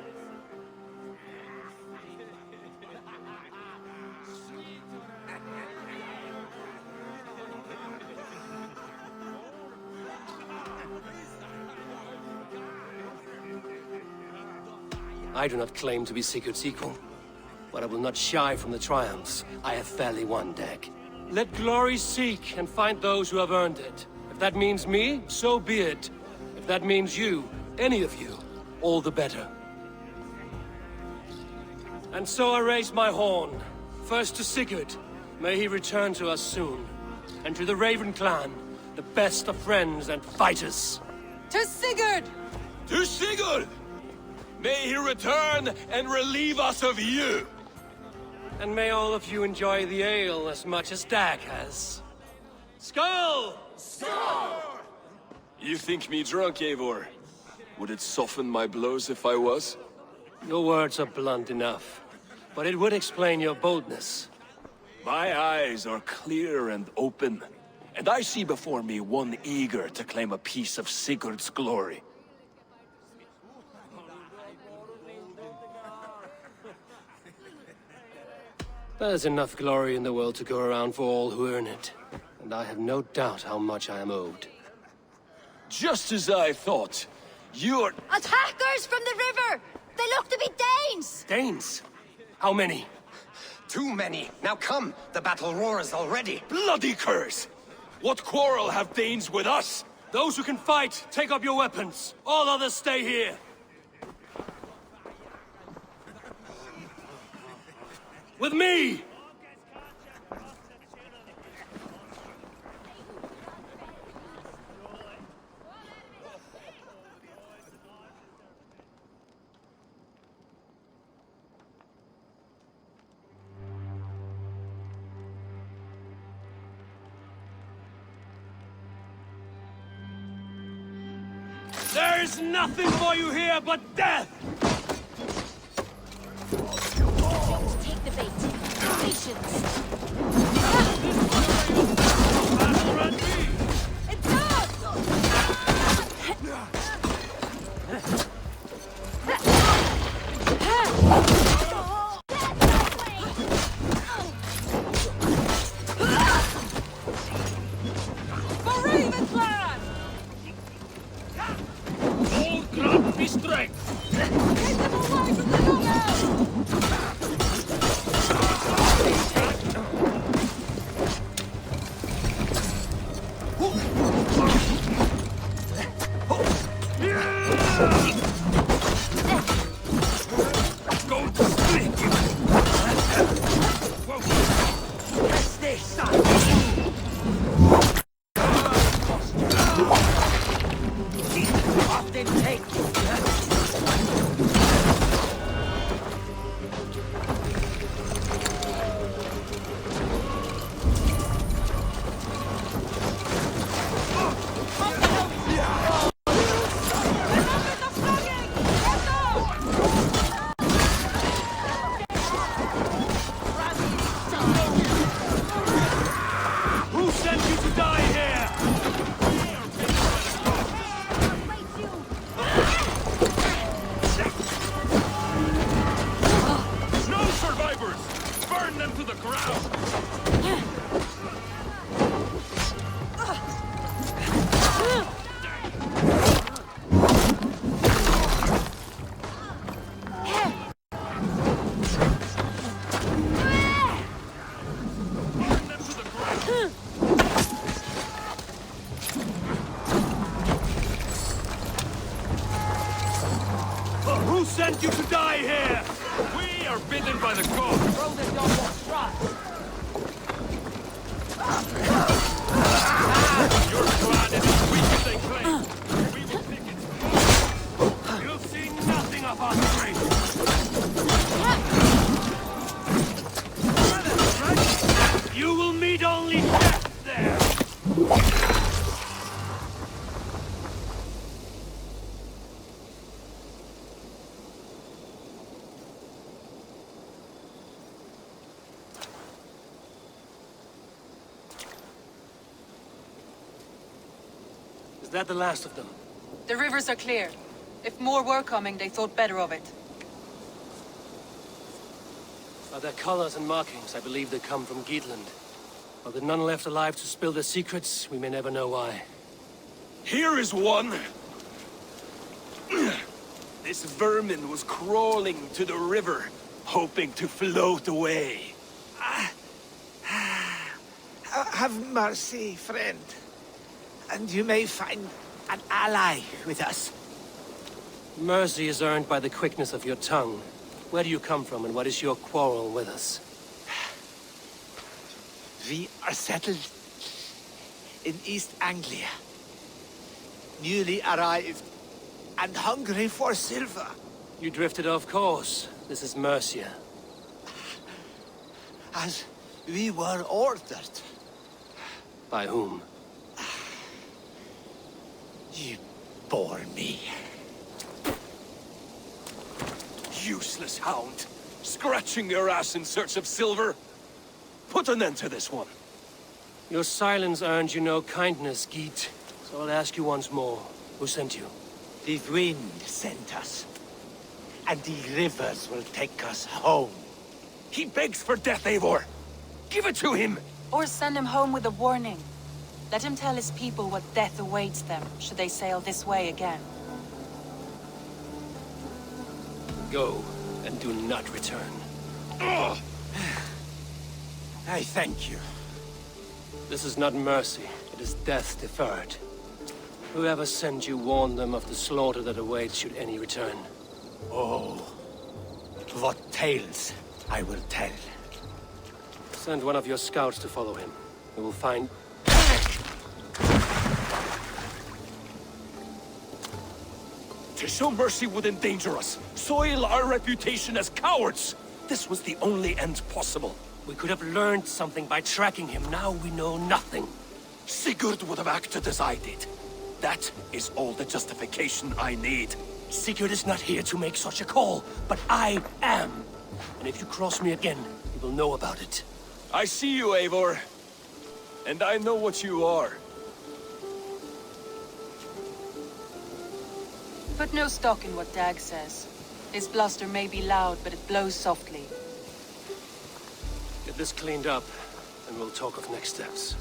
I do not claim to be Sigurd's equal, but I will not shy from the triumphs I have fairly won, Dag. Let glory seek and find those who have earned it. If that means me, so be it. If that means you, any of you, all the better. And so I raise my horn. First to Sigurd, may he return to us soon. And to the Raven clan, the best of friends and fighters.
To Sigurd!
To Sigurd! May he return and relieve us of you!
And may all of you enjoy the ale as much as Dag has. Skull!
Skull! You think me drunk, Eivor? Would it soften my blows if I was?
Your words are blunt enough, but it would explain your boldness.
My eyes are clear and open, and I see before me one eager to claim a piece of Sigurd's glory.
There's enough glory in the world to go around for all who earn it, and I have no doubt how much I am owed.
Just as I thought. You're...
Attackers from the river! They look to be Danes!
Danes? How many?
Too many. Now come, the battle roars already.
Bloody curse! What quarrel have Danes with us?
Those who can fight, take up your weapons. All others stay here. With me! There's nothing for you here but death!
Take the bait. Patience. It's
Who sent you to die here?
We are bidden by the gods!
Throw the dog off stride.
Your clan is as weak as they claim. We will pick it.
You'll see nothing of our strength. You will meet only death there. Is that the last of them?
The rivers are clear. If more were coming, they thought better of it.
By their colors and markings, I believe they come from Geatland. Are there none left alive to spill their secrets? We may never know why.
Here is one. This vermin was crawling to the river, hoping to float away.
Have mercy, friend. And you may find an ally with us.
Mercy is earned by the quickness of your tongue. Where do you come from, and what is your quarrel with us?
We are settled in East Anglia. Newly arrived, and hungry for silver.
You drifted off course. This is Mercia.
As we were ordered.
By whom?
You bore me.
Useless hound! Scratching your ass in search of silver? Put an end to this one.
Your silence earned you no kindness, Geet. So I'll ask you once more. Who sent you?
The wind sent us. And the rivers will take us home.
He begs for death, Eivor! Give it to him!
Or send him home with a warning. Let him tell his people what death awaits them, should they sail this way again.
Go, and do not return.
Ugh. I thank you.
This is not mercy, it is death deferred. Whoever sent you warned them of the slaughter that awaits should any return.
Oh, what tales I will tell.
Send one of your scouts to follow him. We will find...
To show mercy would endanger us, soil our reputation as cowards. This was the only end possible.
We could have learned something by tracking him. Now we know nothing.
Sigurd would have acted as I did. That is all the justification I need.
Sigurd is not here to make such a call, but I am. And if you cross me again, you will know about it.
I see you, Eivor. And I know what you are.
Put no stock in what Dag says. His bluster may be loud, but it blows softly.
Get this cleaned up, and we'll talk of next steps.